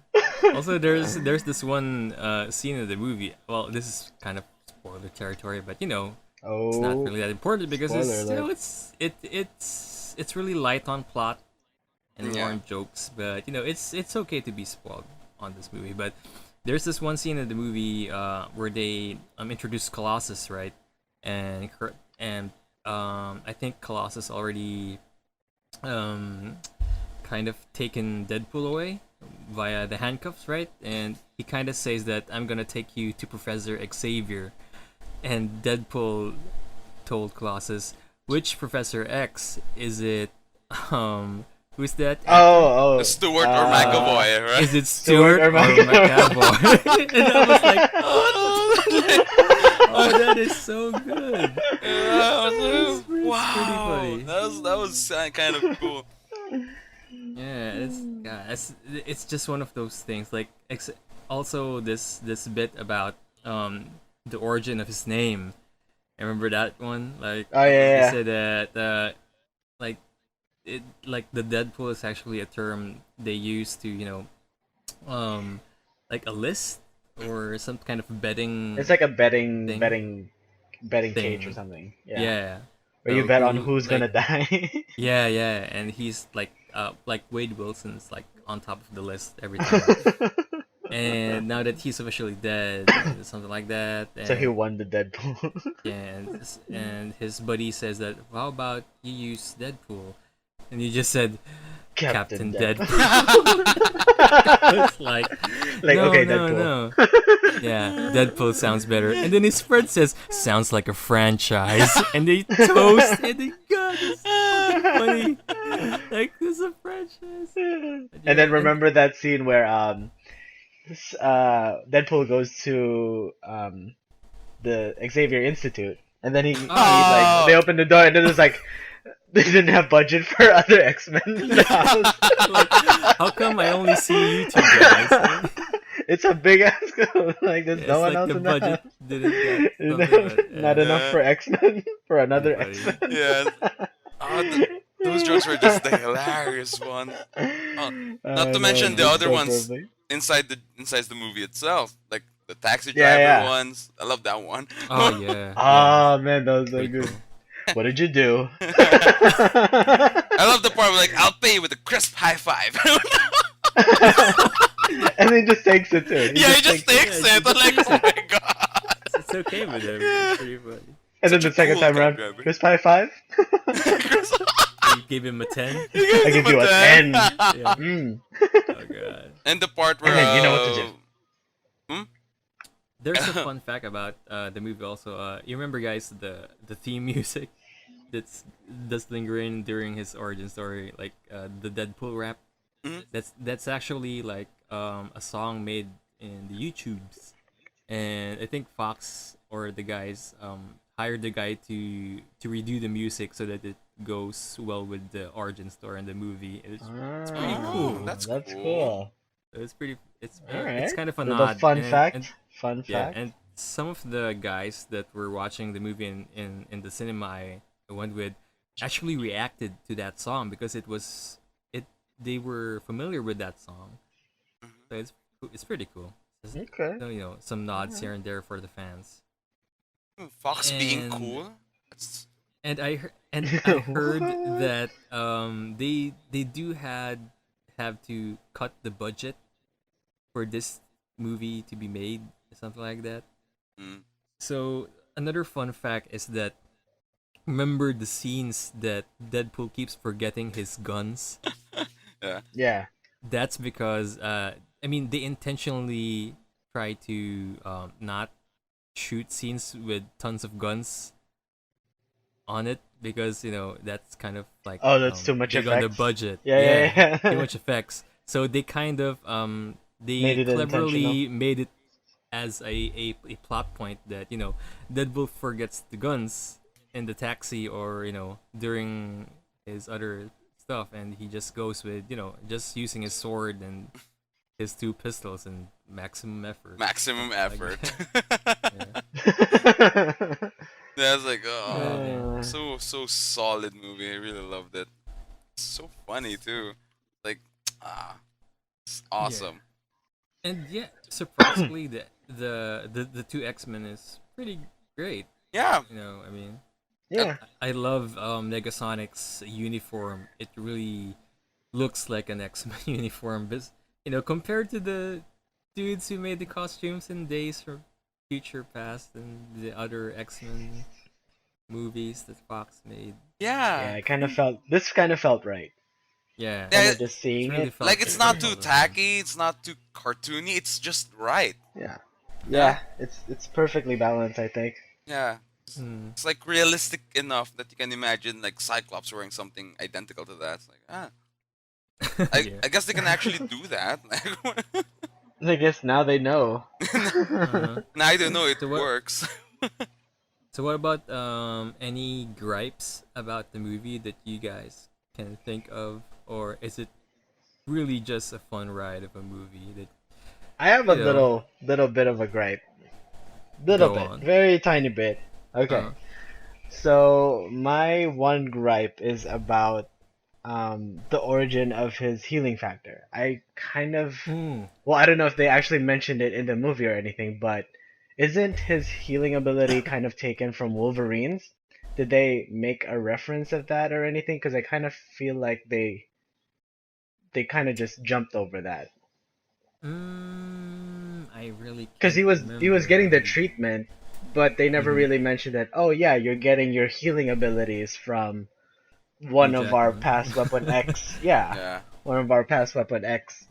Also, there's this one scene in the movie. Well, this is kind of spoiler territory, but it's not Oh, really that important because spoiler it's alert. it's really light on plot and more Yeah. on jokes. But it's okay to be spoiled on this movie. But there's this one scene in the movie where they introduce Colossus, right? And I think Colossus already um kind of taken Deadpool away via the handcuffs, right? And he kind of says that I'm gonna take you to Professor Xavier, and Deadpool told Colossus, "Which Professor X is it? Who's that actor? Oh, oh. Stewart or McAvoy, right? Is it Stewart Stewart or or McAvoy?" McAvoy?" And I was like, Oh, "Oh, that is so good." yeah, I was It's like, pretty wow, funny. that was kind of cool. Yeah, it's just one of those things. Like also this bit about the origin of his name. I remember that one. Like Oh they yeah, said that like like the Deadpool is actually a term they use to like a list or some kind of yeah. betting It's like a betting thing betting cage or thing. something. Yeah, Yeah. where you So bet on who who's like gonna die. yeah, yeah, and he's like Wade Wilson's like on top of the list every time. And now that he's officially dead, something like that, So he and won the Deadpool. yeah, and his buddy says that, how about you use Deadpool? And he just said Captain Captain Deadpool. Deadpool. It's like Like, no, okay, no, Deadpool. no. Yeah, Deadpool sounds better. And then his friend says, sounds like a franchise. And they toast, and they God, it's fucking funny. Like, this is a franchise. But And yeah, then remember that scene where Deadpool goes to the Xavier Institute, and then he like Oh, they open the door, and then it's like they didn't have budget for other X-Men in the house. like, how come I only see you two guys? It's a big ass school. Like there's Yeah, no it's one like else the in the budget house. didn't get something, but Not enough yeah, for X-Men for another pretty funny. X-Men. yeah. Oh, those jokes were just the hilarious ones. Oh, not I to know, mention it's the just other so ones perfect. inside the movie itself, like the taxi Yeah, driver yeah. ones. I love that one. Oh yeah, yeah, Oh man, that was so pretty good. cool. What did you do? I love the part where like I'll pay you with a crisp high five. And he just takes it too. Yeah, he just takes Yeah, it. I'm like, takes oh it. my god. It's okay with him. Yeah. It's pretty funny. And then Such the a second cool time cab around, driver. Chris High Five? You gave him a 10. You guys I give have you a 10. Yeah. Mm. Oh god. And the part where And then you know what to do. hmm? There's a fun fact about the movie also. You remember, guys, the theme music that's lingering during his origin story, like the Deadpool rap. Mhm. That's actually like a song made in the YouTubes, and I think Fox or the guys hired the guy to redo the music so that it goes well with the origin story in the movie. It's pretty Ah, cool. That's That's cool. cool. It's pretty. It's Alright. it's kind of a Little nod. fun and, fact. and Fun yeah, fact. and some of the guys that were watching the movie in the cinema I went with actually reacted to that song because they were familiar with that song. So it's pretty cool. Just, Okay. some nods here and there for the fans. Fox being And- cool. That's And I heard that they do have to cut the budget for this movie to be made, something like that. mm. So another fun fact is that remember the scenes that Deadpool keeps forgetting his guns? Yeah. Yeah. That's because they intentionally try to not shoot scenes with tons of guns on it because that's kind of like Oh, that's too much big on the effects? budget. Yeah. Too much effects. So they kind of they Made it cleverly made it as a plot point that Deadpool forgets the guns in the taxi or during his other stuff, and he just goes with just using his sword and his two pistols, and maximum effort. Maximum Something like effort. that. Yeah. That's like, Yeah, man. so solid movie. I really loved it. So funny too. Like, it's Yeah. awesome. And yeah, surprisingly, the two X-Men is pretty great. Yeah. You know, I mean, Yeah. I love Negasonic's uniform. It really looks like an X-Men uniform, but you know, compared to the dudes who made the costumes in Days from Future Past and the other X-Men movies that Fox made. Yeah, Yeah. it kind of felt. This kind of felt right. Yeah, Yeah, Kind it, of just it's seeing really it. felt like it's very not too well done. tacky. It's not too cartoony. It's just right. Yeah. Yeah. Yeah, it's perfectly balanced, I think. Yeah. Mm. It's like realistic enough that you can imagine like Cyclops wearing something identical to that. It's like, Yeah. I guess they can actually do that. I guess now they know. Uh-huh. Now I don't know it So what? works. So what about any gripes about the movie that you guys can think of, or is it really just a fun ride of a movie that I have a you know little bit of a gripe. Little go bit. on? Very tiny bit. Okay. Uh, So my one gripe is about the origin of his healing factor. I kind of mm, well, I don't know if they actually mentioned it in the movie or anything, but isn't his healing ability kind of taken from Wolverine's? Did they make a reference of that or anything? Because I kind of feel like they kind of just jumped over that. I really Because can't he was remember. getting the treatment, but they never Mm-hmm. really mentioned that. Oh yeah, you're getting your healing abilities from Hugh one of our Jackman. past Weapon X. Yeah, Yeah. one of our past Weapon X.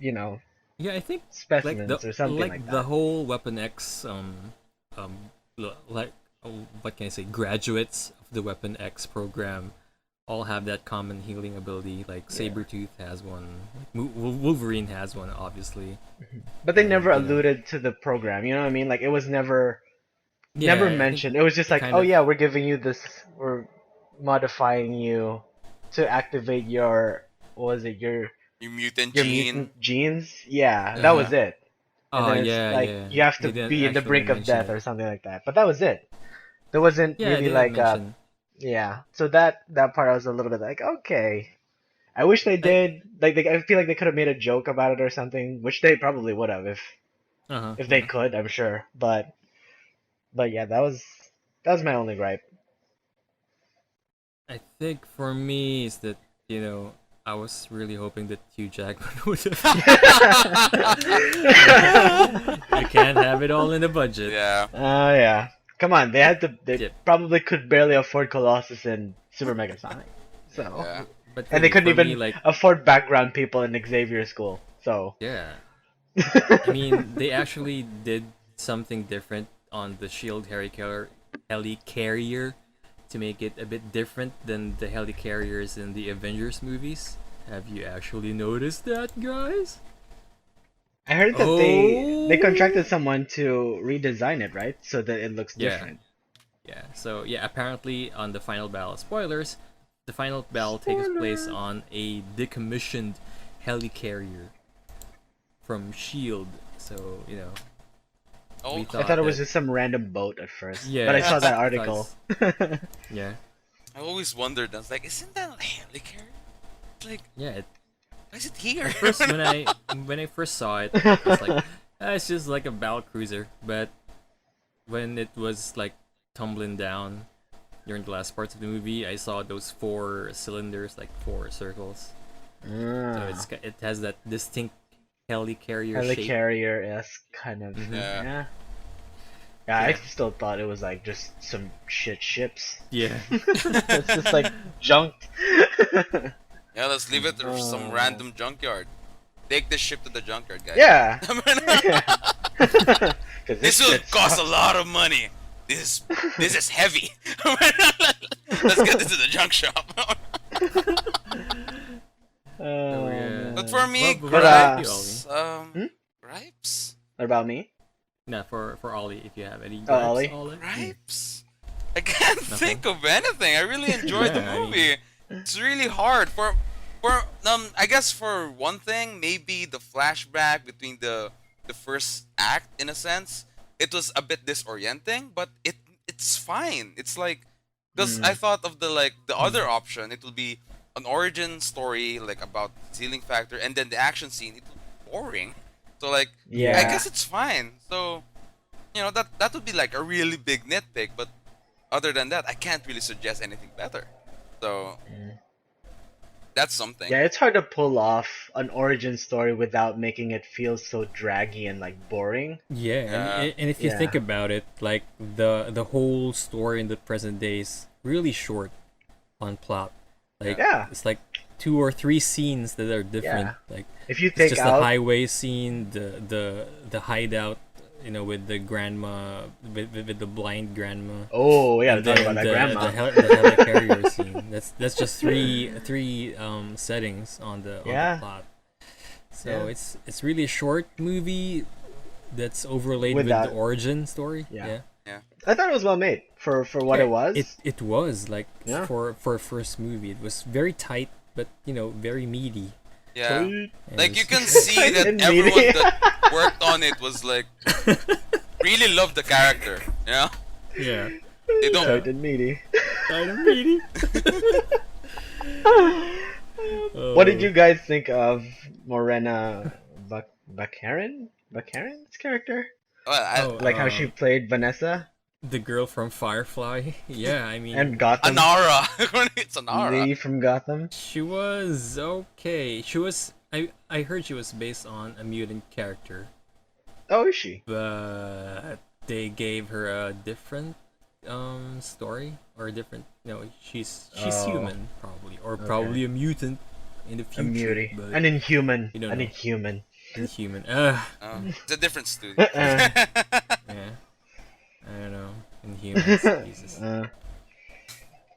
Yeah, I think Specimens or something like the that. whole Weapon X um like what can I say, graduates of the Weapon X program all have that common healing ability. Like Yeah. Sabretooth has one, Wolverine has one, obviously, But they and never you know, alluded to the program. You know what I mean? Like it was never yeah, I think mentioned. It was just it like, kind oh of yeah, we're giving you this, we're modifying you to activate your, what was it, Your mutant your gene. mutant genes? Yeah, that uh-huh. was it. And Oh then it's yeah, like yeah. you have to They didn't be in the actually brink of mention death it. or something like that. But that was it. There wasn't Yeah, really they didn't like mention. yeah. So that part I was a little bit like, okay. I wish they I did. Like I feel like they could have made a joke about it or something, which they probably would have uh-huh, if they uh-huh. could, I'm sure. But yeah, that was my only gripe. I think for me is that you know I was really hoping that Hugh Jackman would have. You can't have it all in the budget. Yeah. Yeah. Come on, they Yep. probably could barely afford Colossus and Super Mega Sonic. So, Yeah. But and they really, couldn't for me, even like, afford background people in Xavier School. So, yeah. I mean, they actually did something different on the Shield helicarrier to make it a bit different than the helicarriers in the Avengers movies. Have you actually noticed that, guys? I heard that they Oh, contracted someone to redesign it, right? So that it looks yeah, different. yeah. So yeah, apparently on the final battle, spoilers, the final battle takes place Spoiler. on a decommissioned helicarrier from Shield. So you know, we Oh. I thought thought it was that just some random boat at first, but I yeah, saw that I thought article. yeah, I always wondered. I was like, isn't that a helicarrier? Like, yeah. why is it here? At first, when I first saw it, I was like, it's just like a battle cruiser. But when it was like tumbling down during the last parts of the movie, I saw those four cylinders, like four circles. So Ah, it has that distinct helicarrier shape. helicarrier-esque kind of. Mm-hmm. Yeah. Yeah. Yeah, I Yeah. still thought it was like just some shit ships. Yeah. It's just like junked. Yeah, let's leave it to some Oh. random junkyard. Take this ship to the junkyard, guys. Yeah. Yeah. Because this This will shit cost a sucks. lot of money. This is heavy. Let's get this to the junk shop. So Oh yeah. But man. for me, What But about you, Ollie? gripes. hmm? Gripes. What about me? Nah, for Ollie, if you have any Oh, gripes, Ollie. Ollie. Gripes. I can't Nothing. think of anything. I really enjoyed the Yeah, I mean, movie. It's really hard I guess for one thing, maybe the flashback between the the first act in a sense, it was a bit disorienting, but it's fine. It's like because I thought of the other option, it will be an origin story like about ceiling factor, and then the action scene. It will be boring. So like I Yeah. guess it's fine. So that would be like a really big nitpick, but other than that, I can't really suggest anything better. So that's something. Yeah, it's hard to pull off an origin story without making it feel so draggy and like boring. Yeah, and if you think Yeah. about it, like the whole story in the present day is really short on plot. Like Yeah. it's like 2 or 3 scenes that are different. Like If you it's take just out the highway scene, the hideout, with the grandma, with the blind grandma. Oh yeah, And talk then about that grandma. the helicarrier scene. That's just three settings on the Yeah. plot. So Yeah. it's really a short movie that's overlaid with Without- the origin story. Yeah. Yeah. I thought it was well made for what it was. It was like Yeah. for a first movie. It was very tight, but very meaty. Yeah. Sweet. Like you And- can see that And everyone meaty. that worked on it was like really loved the character. Yeah. They don't. Tight and meaty. Tight and meaty. What did you guys think of Morena Baccarin's character? Well, Like how she played Vanessa The girl from Firefly? Yeah, I mean, and Gotham. Anara. It's Anara. Lee from Gotham. she was okay. She was. I heard she was based on a mutant character, Oh, is she? but they gave her a different story or a different. No, she's Oh. human probably, or Okay. probably a mutant in the A future. mutie. But An inhuman. You don't An know. inhuman. inhuman. It's a different studio. Yeah. I don't know. Inhumans. Jesus.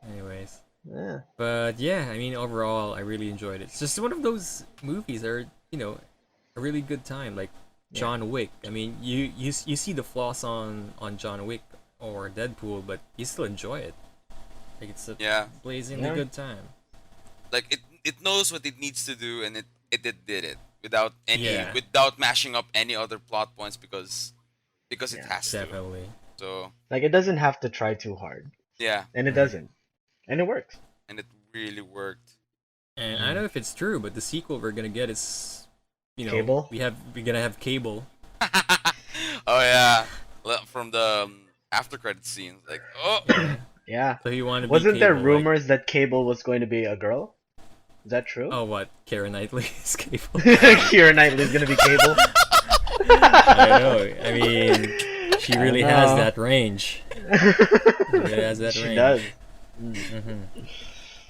Anyways. Yeah. But yeah, I mean, overall, I really enjoyed it. It's just one of those movies that are, a really good time. Like John Wick. I mean, you see the flaws on John Wick or Deadpool, but you still enjoy it. Like it's a Yeah. blazingly Yeah. good time. Like it knows what it needs to do, and it did it without Yeah. without mashing up any other plot points because it Yeah, has to. Definitely. So Like it doesn't have to try too hard, yeah, and it doesn't, and it works. and it really worked. And I don't know if it's true, but the sequel we're gonna get is, Cable? we're gonna have Cable. Oh yeah, from the after credit scenes, like Yeah. So you want to? Wasn't be there Cable, like- rumors that Cable was going to be a girl? Is that true? Oh, what? Keira Knightley's Cable. Keira Knightley's gonna be Cable. I know. I mean, she I really has know. that range. Really has that She range. does.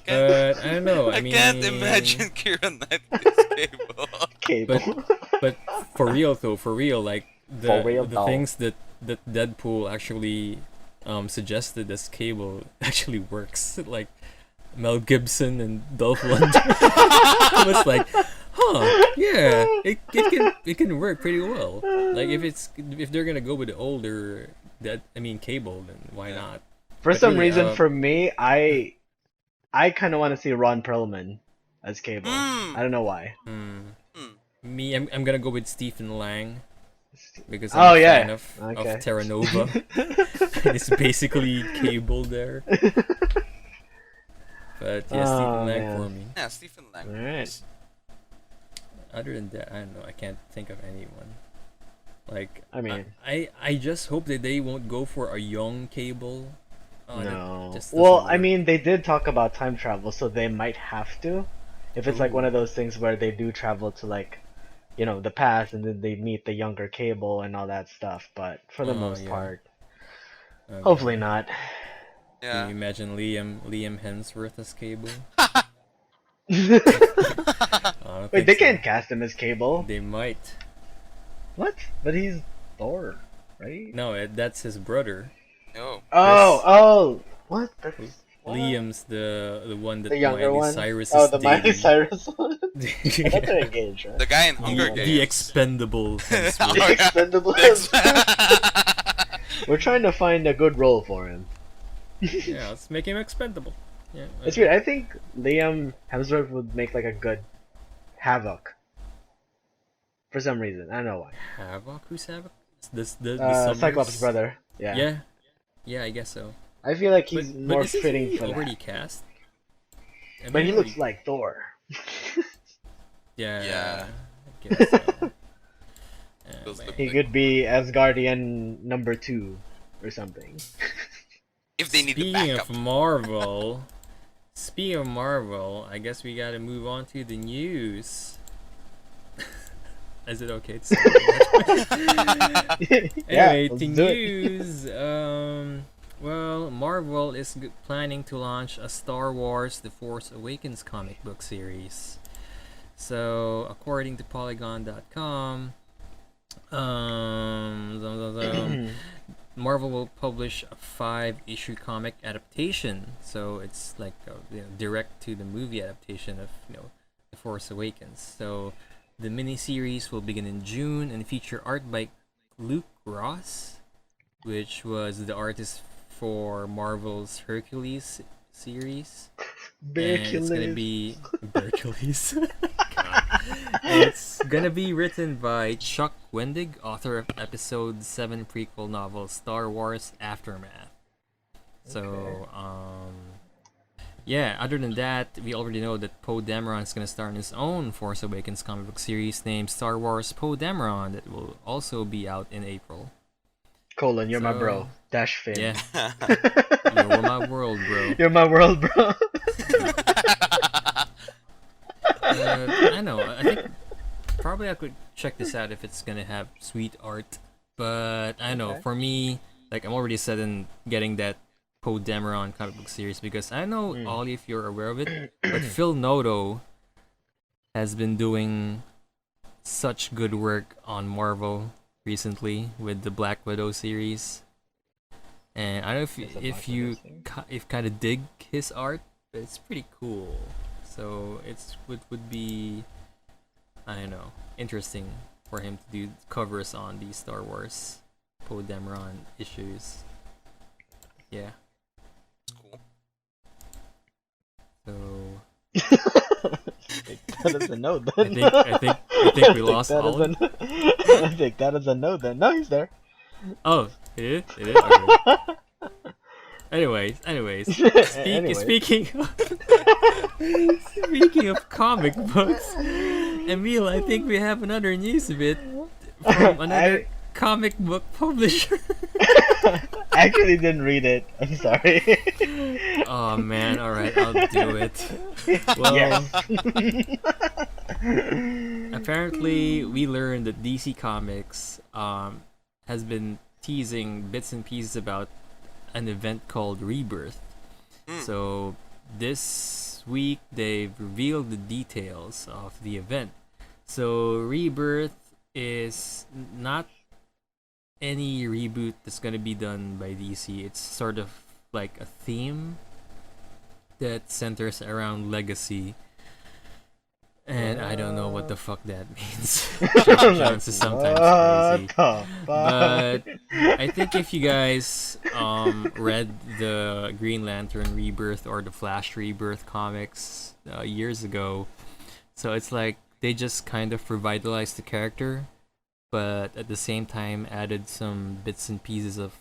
But I don't know. I mean, can't imagine Kira Knightley's Cable. Cable. But for real though, like For real, the though. things that Deadpool actually suggested as Cable actually works. Like Mel Gibson and Dolph Lundgren. I was like, yeah, it can work pretty well. Like if they're gonna go with the older Cable, then why not? For But some really, reason, for me, I kind of want to see Ron Perlman as Cable. Mm. I don't know why. Me, I'm gonna go with Stephen Lang because Oh, I'm a yeah. fan of Okay. Terra Nova. It's basically Cable there. But yeah, Oh, Stephen Lang man. for me. Yeah, Stephen Lang. Alright. Other than that, I don't know. I can't think of anyone. Like, I mean- I just hope that they won't go for a young Cable. That No. just doesn't Well, I work. mean, they did talk about time travel, so they might have to. If it's like one of those things where they do travel to like, the past, and then they meet the younger Cable and all that stuff. But for the Oh, most yeah. part, Okay. hopefully not. Can Yeah. you imagine Liam Hemsworth as Cable? Wait, I don't think they so. can't cast him as Cable. They might. What? But he's Thor, right? No, that's his brother. Oh. Oh, what? That's what? Liam's the one that The younger Miley one. Cyrus Oh, is the Miley dating. Cyrus one. I thought they're engaged, right? The guy in Hunger the Games. expendable Hemsworth. The Oh, yeah. Expendables. We're trying to find a good role for him. Yeah, let's make him expendable. Yeah. It's weird. I think Liam Hemsworth would make like a good Havoc. for some reason. I don't know why. Havoc? Who's Havoc? The Cyclops' Summers? brother. Yeah. Yeah, I guess so. I feel like But he's but more isn't fitting he for already that. cast? I But mean, he already. looks like Thor. Yeah, Yeah. I guess so. Oh, Those look He like man. could be Asgardian number 2 or something. if they need the Speaking backup. of Marvel, I guess we gotta move on to the news. Is it okay to say that? Yeah, Anyway, let's to do it. news. Well, Marvel is planning to launch a Star Wars: The Force Awakens comic book series. So, according to Polygon.com, Marvel will publish a 5-issue comic adaptation. So it's like direct to the movie adaptation of The Force Awakens. So the miniseries will begin in June and feature art by Luke Ross, which was the artist for Marvel's Hercules series. And it's gonna Hercules. be Hercules. God. It's gonna be written by Chuck Wendig, author of Episode 7 prequel novel Star Wars Aftermath. So, yeah, other than that, we already know that Poe Dameron is gonna star in his own Force Awakens comic book series named Star Wars Poe Dameron that will also be out in April. Colon, you're my So, bro. Dash Finn. Yeah, you're my world, bro. You're my world, bro. I know. I think probably I could check this out if it's gonna have sweet art. But I know Okay. for me, like I'm already set in getting that Poe Dameron comic book series because I know Olie, if you're aware of it, but Phil Noto has been doing such good work on Marvel recently with the Black Widow series. And I don't know There's a if Black you Widow thing. if kind of dig his art, but it's pretty cool. So it's would be, I don't know, interesting for him to do covers on these Star Wars Poe Dameron issues. Yeah. Cool. So That is a no I then. think we lost that is Ollie. I think that is a no then. No, he's there. Oh, it is. It is. Okay. Anyways, Anyway. speaking speaking of comic books, Emil, I think we have another news bit from another comic book publisher. I actually didn't read it. I'm sorry. Oh man, alright, I'll do it. Well, Yes. apparently we learned that DC Comics has been teasing bits and pieces about an event called Rebirth. So this week they've revealed the details of the event. So Rebirth is not any reboot that's gonna be done by DC. It's sort of like a theme that centers around legacy. And I don't know what the fuck that means. Jeff Johns is sometimes crazy. But I think if you guys read the Green Lantern Rebirth or the Flash Rebirth comics years ago, so it's like they just kind of revitalized the character, but at the same time added some bits and pieces of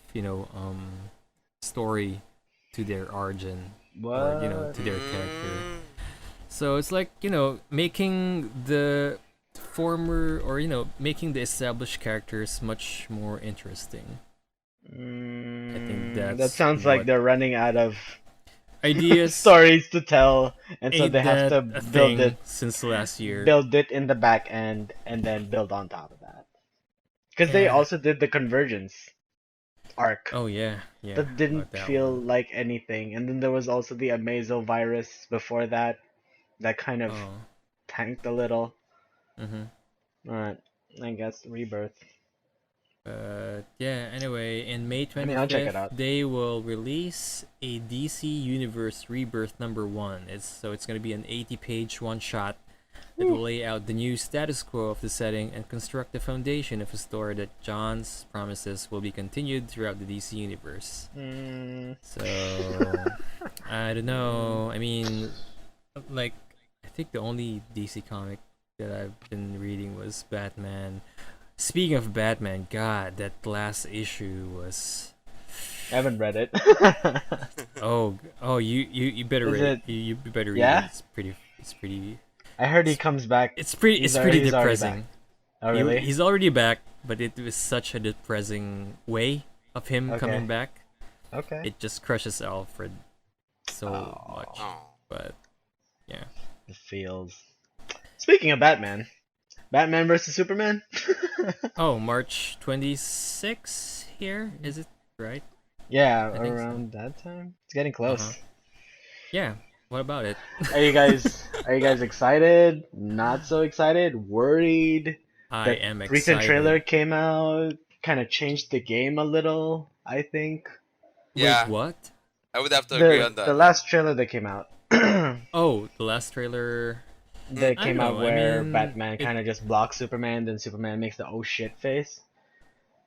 story to their origin or to their character. So it's like, making the former or, making the established characters much more interesting. I think that that's sounds like what- they're running out of Ideas stories to tell, and so ain't they have to that a build thing it, since last year. build it in the back end, and then build on top of that. Because they Yeah. also did the convergence arc. Oh yeah, yeah. That didn't about that feel one. like anything. And then there was also the Amazo virus before that kind of Oh. tanked a little. Mm-hmm. Alright, I guess Rebirth. Yeah, anyway, in May I mean, I'll check it 25th, out. they will release a DC Universe Rebirth #1. It's going to be an 80-page one-shot that will lay out the new status quo of the setting and construct the foundation of a story that Johns promises will be continued throughout the DC Universe. So, I don't know. I mean, like, I think the only DC comic that I've been reading was Batman. Speaking of Batman, God, that last issue was. I haven't read it. You better Is read it? it. You better read Yeah? it. It's pretty. I heard he comes back. It's pretty He's depressing. already back. Oh, really? He's already back, but it was such a depressing way of him Okay. coming back. Okay. It just crushes Alfred so much. Oh. But yeah. The feels. Speaking of Batman, Batman versus Superman. Oh, March 26 here, is it right? Yeah, I think so. around that time. It's getting close. Uh-huh. Yeah. What about it? Are you guys excited? Not so excited? Worried? I The am excited. recent trailer came out, kind of changed the game a little, I think. Yeah, Wait, what? I would have to agree on that. The last trailer that came out. Oh, the last trailer. That I came don't out know, I where mean, Batman it- kind of just blocks Superman, then Superman makes the oh shit face.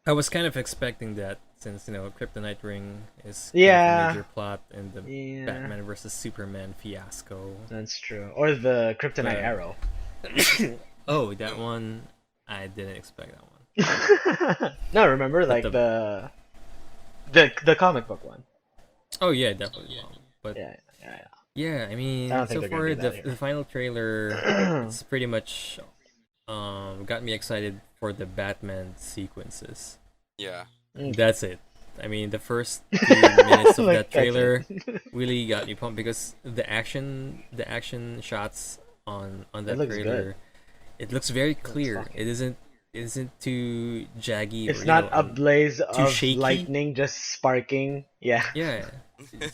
I was kind of expecting that since Kryptonite Ring is Yeah. a major plot in the Yeah. Batman versus Superman fiasco. That's true. Or the Kryptonite But- Arrow. Oh, that one I didn't expect that one. No, remember But like the comic book one. Oh yeah, definitely. But Yeah. yeah, I mean, I don't think so they're gonna far do that here. the final trailer, it's pretty much got me excited for the Batman sequences. Yeah. That's it. I mean, the first 2 minutes of Like, that that's trailer it. really got me pumped because the action shots on that looks trailer, good. it looks very clear. fucking- It isn't too jaggy. It's or, not a blaze of shaky. lightning just sparking. Yeah. Yeah,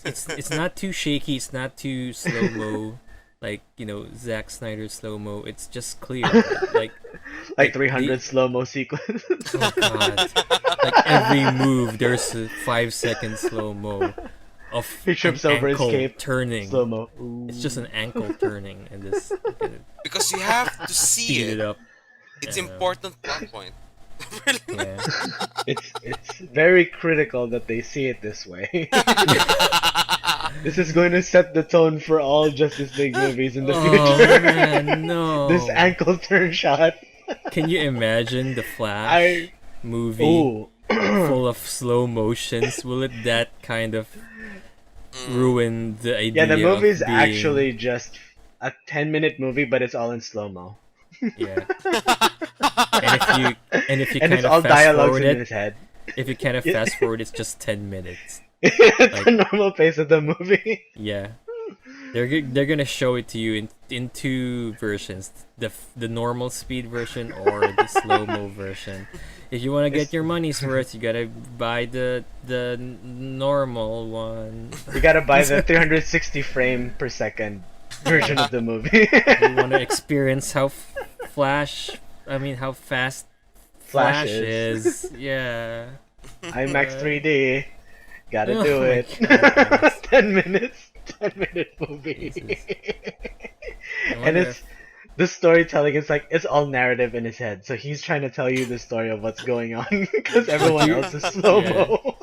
it's not too shaky. It's not too slow mo, like Zack Snyder's slow mo. It's just clear, like Like 300 slow-mo sequence. oh god, like every move there's a 5-second slow mo of He trips an over his ankle cape. turning. Slow-mo. It's just an ankle turning, and this Because you have to see speed it it. up. It's Yeah. important plot point. Yeah. It's very critical that they see it this way. This is going to set the tone for all Justice League movies in the Oh future. man, no. This ankle turn shot. Can you imagine the Flash I movie ooh. full of slow motions? Will it that kind of ruin the idea? Yeah, the movie's of being, actually just a 10-minute movie, but it's all in slow-mo. yeah. And if you And kind it's of all fast dialogues forward in it, his head. if you kind of fast forward, it's just 10 minutes. It's Like- the normal pace of the movie. Yeah. They're gonna show it to you in two versions, the normal speed version or the slow mo version. If you want to get your money's worth, you gotta buy the normal one. You gotta buy the 360 frame per second version of the movie. You want to experience how how fast Flash Flash is. Yeah. IMAX 3D. Gotta Oh do my it. God. 10 minutes. 10-minute movie. Jesus. I And wonder it's the storytelling is like it's all narrative in his head. So he's trying to tell you the story of what's going on because everyone else is slow mo.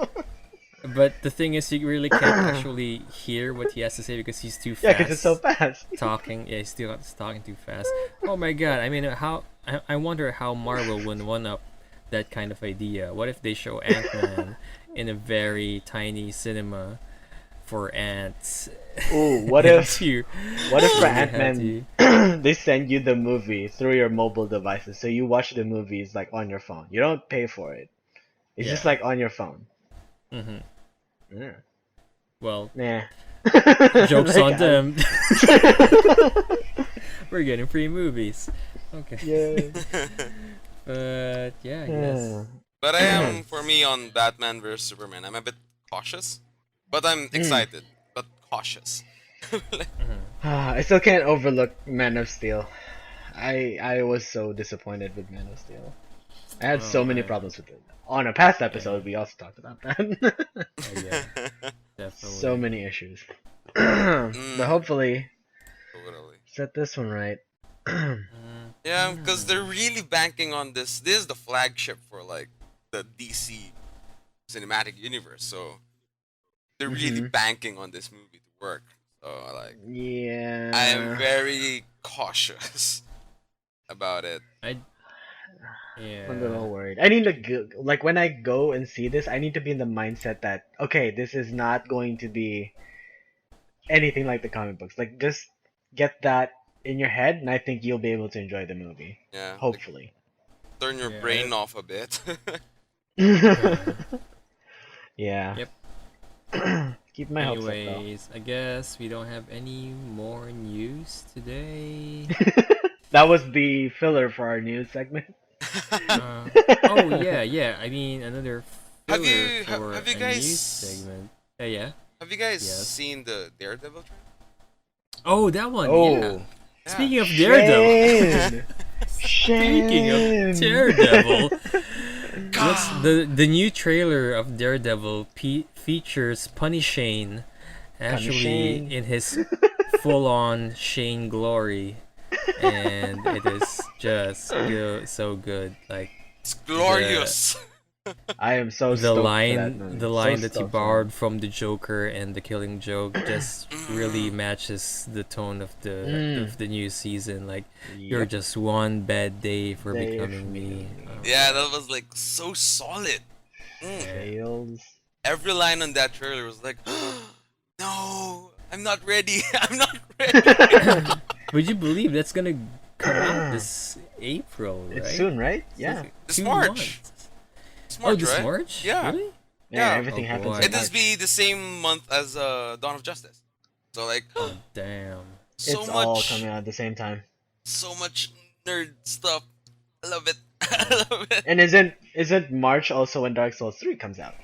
But the thing is, you really can't actually hear what he has to say because he's too fast. Yeah, because it's so fast. Talking. Yeah, he's talking too fast. Oh my god! I mean, I wonder how Marvel would one up that kind of idea. What if they show Ant-Man in a very tiny cinema for ants? Ooh, what And if you what if for really had Ant-Man they send you the movie through your mobile devices, so you watch the movies like on your phone. You don't pay for it. It's just Yeah. like on your phone. Mhm. Yeah. Well, Nah. jokes Like, on them. We're getting free movies. Okay. Yeah. But yeah, I guess. Yeah. But I am, for me, on Batman vs Superman. I'm a bit cautious, but I'm excited, but cautious. I still can't overlook Man of Steel. I was so disappointed with Man of Steel. I had so Oh, many man. problems with it. On a past episode, we also talked about that. Yeah, definitely. So many issues. But hopefully, Totally. set this one right. Yeah, because they're really banking on this. This is the flagship for like the DC cinematic universe, so they're really banking on this movie to work. So like, Yeah. I am very cautious. about it. Yeah. I'm a little worried. I need to go, like when I go and see this, I need to be in the mindset that okay, this is not going to be anything like the comic books. Like just get that in your head, and I think you'll be able to enjoy the movie. Yeah, like Hopefully. turn your brain off a bit. Yeah. Yep. Keep my hopes up Anyways, I guess we don't have any more news today. though. That was the filler for our news segment. Oh yeah. I mean another Have filler you- have- for have you a guys- news segment. Yeah. Have you guys Yes. seen the Daredevil trailer? Oh, that one. Oh. Yeah. Yeah. Speaking of Daredevil. Shane. Speaking of Daredevil, the new trailer of Daredevil features Punny Shane, actually Shane. in his full-on Shane glory, and it is just so good. Like It's glorious. I am so the stoked for that movie. the line So that he stoked for borrowed from the Joker and the Killing Joke just really matches the tone of the new season. Like it. you're Yep. just one bad day for Day becoming for me. becoming Yeah, that was like so solid. Fails. Every line on that trailer was like, no, I'm not ready. I'm not ready. Would you believe that's gonna come out this April, right? It's soon, right? Yeah. This 2 March. months. It's Oh, March, this right? March? Yeah. Really? Yeah, Yeah. everything Oh, happens boy. in It does March. be the same month as Dawn of Justice. So like, Oh, damn. so It's all much, coming out at the same time. so much nerd stuff. I love it. I love it. And isn't March also when Dark Souls 3 comes out?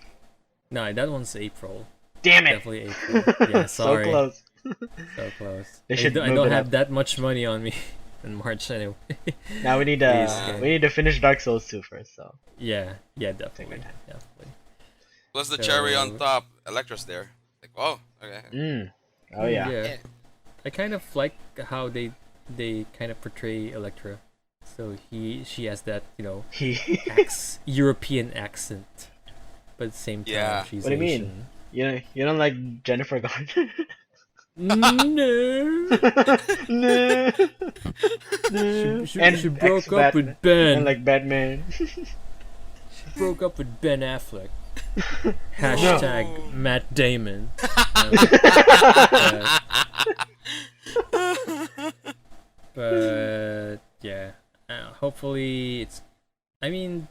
No, that one's April. Damn it! Definitely April. Yeah, sorry. So close. So close. They should I move don't it have up. that much money on me in March anyway. Now we need Please, to okay. we need to finish Dark Souls 2 first. So Yeah, definitely. Take my time. Definitely. Plus the cherry on So- top. Elektra's there. Like, whoa. Okay. Oh yeah. Yeah. I kind of like how they kind of portray Elektra. So she has that, He. European accent, but at the same time Yeah. she's What do you mean? Asian. You don't like Jennifer Garner? No. No. No. She broke up with Ben. And like Batman. She broke up with Ben Affleck. Hashtag Matt Damon. But yeah, hopefully it's. I mean,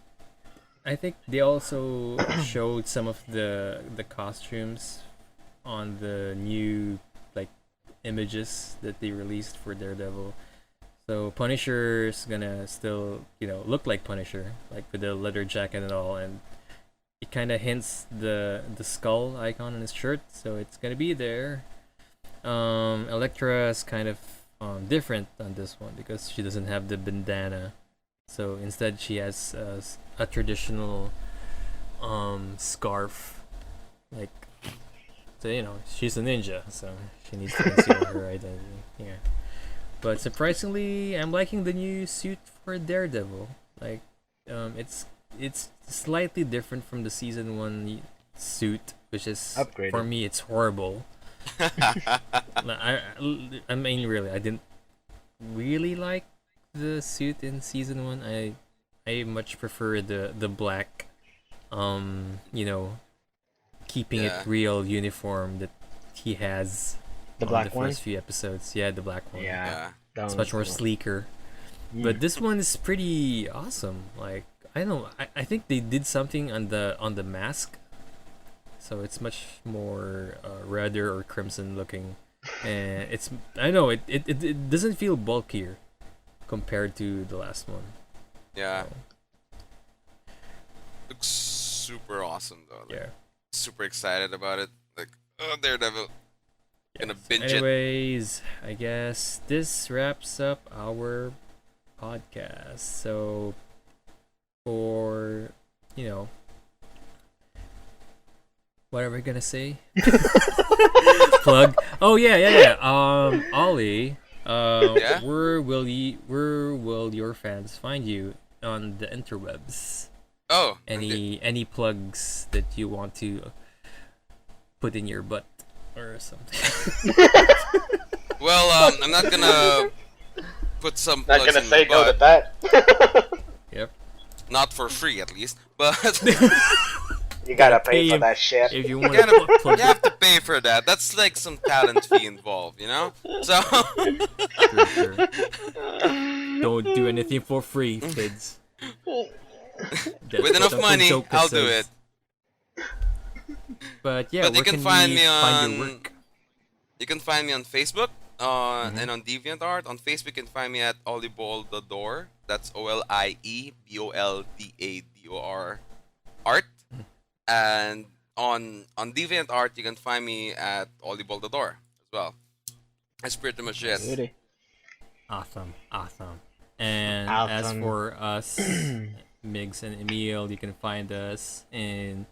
I think they also showed some of the costumes on the new images that they released for Daredevil. So Punisher's gonna still look like Punisher, like with the leather jacket and all, and it kind of hints the skull icon on his shirt, so it's gonna be there. Elektra's kind of different on this one because she doesn't have the bandana, so instead she has a traditional scarf, like, so she's a ninja, so she needs to conceal her identity. Yeah, but surprisingly, I'm liking the new suit for Daredevil. Like, it's slightly different from the season 1 suit, which is Upgraded. for me it's horrible. I mean, really, I didn't really like the suit in season 1. I much prefer the black, keeping Yeah. it real uniform that he has. The on black the one. first few episodes. Yeah, the black one. Yeah. Yeah. That It's one's much more cool. sleeker. Mm. But this one is pretty awesome. Like, I don't know, I think they did something on the mask, so it's much more redder or crimson looking, and it's it doesn't feel bulkier compared to the last one. Yeah. So, Looks super awesome though. Like, yeah. super excited about it. Like, oh, Daredevil. Gonna binge it. Anyways, I guess this wraps up our podcast. So for what are we gonna say? Plug. Oh yeah. Olie. Yeah? Where will your fans find you on the interwebs? Oh. Any plugs that you want to put in your butt or something? Well, I'm not gonna put some Not plugs gonna in say my no to butt. that. Yep. Not for free, at least. But You gotta pay Pay for him that shit. if you you want to plug have to pay for that. That's like some talent fee involved, you know? So, it, sure. Don't do anything for free, kids. That's with enough what Uncle money, Joker I'll do says. it. But yeah, But you where can can find we me find your on- work? You can find me on Facebook and on DeviantArt. On Facebook, you can find me at Olieboltador. That's OLIEBOLDADOR art. And on DeviantArt, you can find me at Olieboltador as well. That's pretty much it. Beauty. Awesome. And as Awesome. for us, Migs and Emil, you can find us in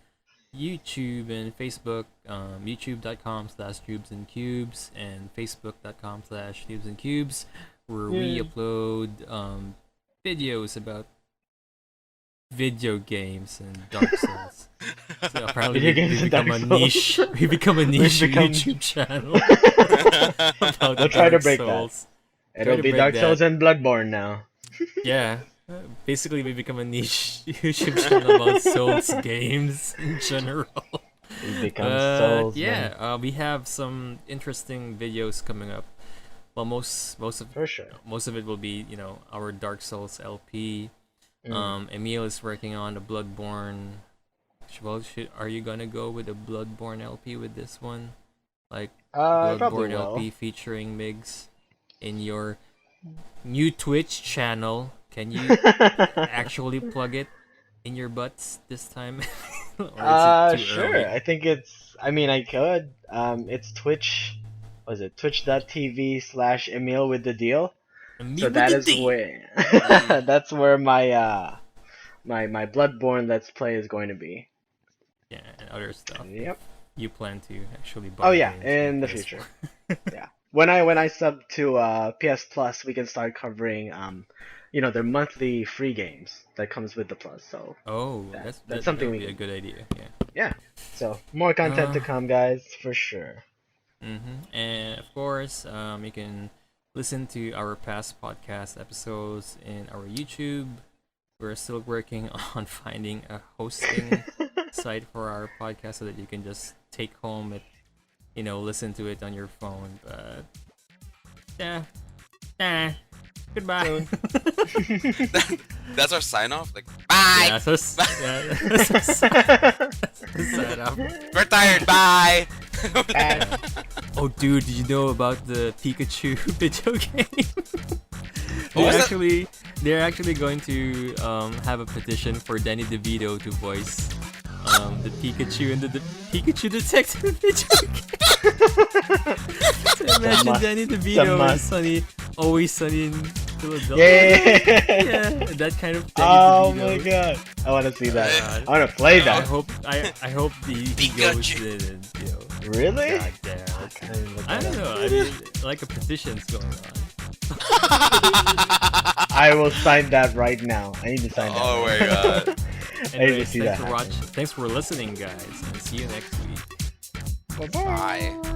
YouTube and Facebook, youtube.com/tubesandcubes and facebook.com/tubesandcubes, where we upload videos about video games and Dark Souls. So apparently Video games we and become a Dark Souls. niche. We become a niche become- YouTube channel. about We'll try to Dark break that. Souls. It'll to be break Dark that. Souls and Bloodborne now. Yeah. Basically, we become a niche YouTube channel about Souls games in general. It becomes Souls. man. Yeah, we have some interesting videos coming up. Well, most of For sure. it will be our Dark Souls LP. Emil is working on the Bloodborne. Well, are you gonna go with the Bloodborne LP with this one? Like I probably Bloodborne will. LP featuring Migs in your new Twitch channel. Can you actually plug it in your butts this time? Or is it too Sure. early? I think I mean, I could. It's Twitch. Was it twitch.tv/Emil with the deal? So that is where that's where my my Bloodborne Let's Play is going to be. Yeah, and other stuff. Yep. You plan to actually buy. Oh yeah, games in for the PS4. future. Yeah. When I sub to PS Plus, we can start covering their monthly free games that comes with the Plus. So Oh, That's that's something that would we be a can- good idea. Yeah. yeah. So more content to Uh, come, guys, for sure. And of course, you can listen to our past podcast episodes in our YouTube. We're still working on finding a hosting site for our podcast so that you can just take home it, listen to it on your phone. But yeah, goodbye. That's our sign off. Like, bye. Yeah, that's our sign off. We're tired. Bye. Oh, dude, did you know about the Pikachu video game? What was that? They're actually going to have a petition for Danny DeVito to voice the Pikachu and the Pikachu Detective video game. So imagine must. Danny It's a DeVito and must. Always Sunny in Philadelphia. Yeah. Yeah, that kind of Danny Oh DeVito. my god. I want to see that. God. I want to play I that. hope he goes Pikachu. in and Really? God damn. I didn't look I that don't up. know. I mean, like a petition's going on. I will sign that right now. I need to sign that. Oh my right now. god. I need to Anyways, see thanks that for happen. watching. Thanks for listening, guys, and see you next week. Bye-bye. Bye.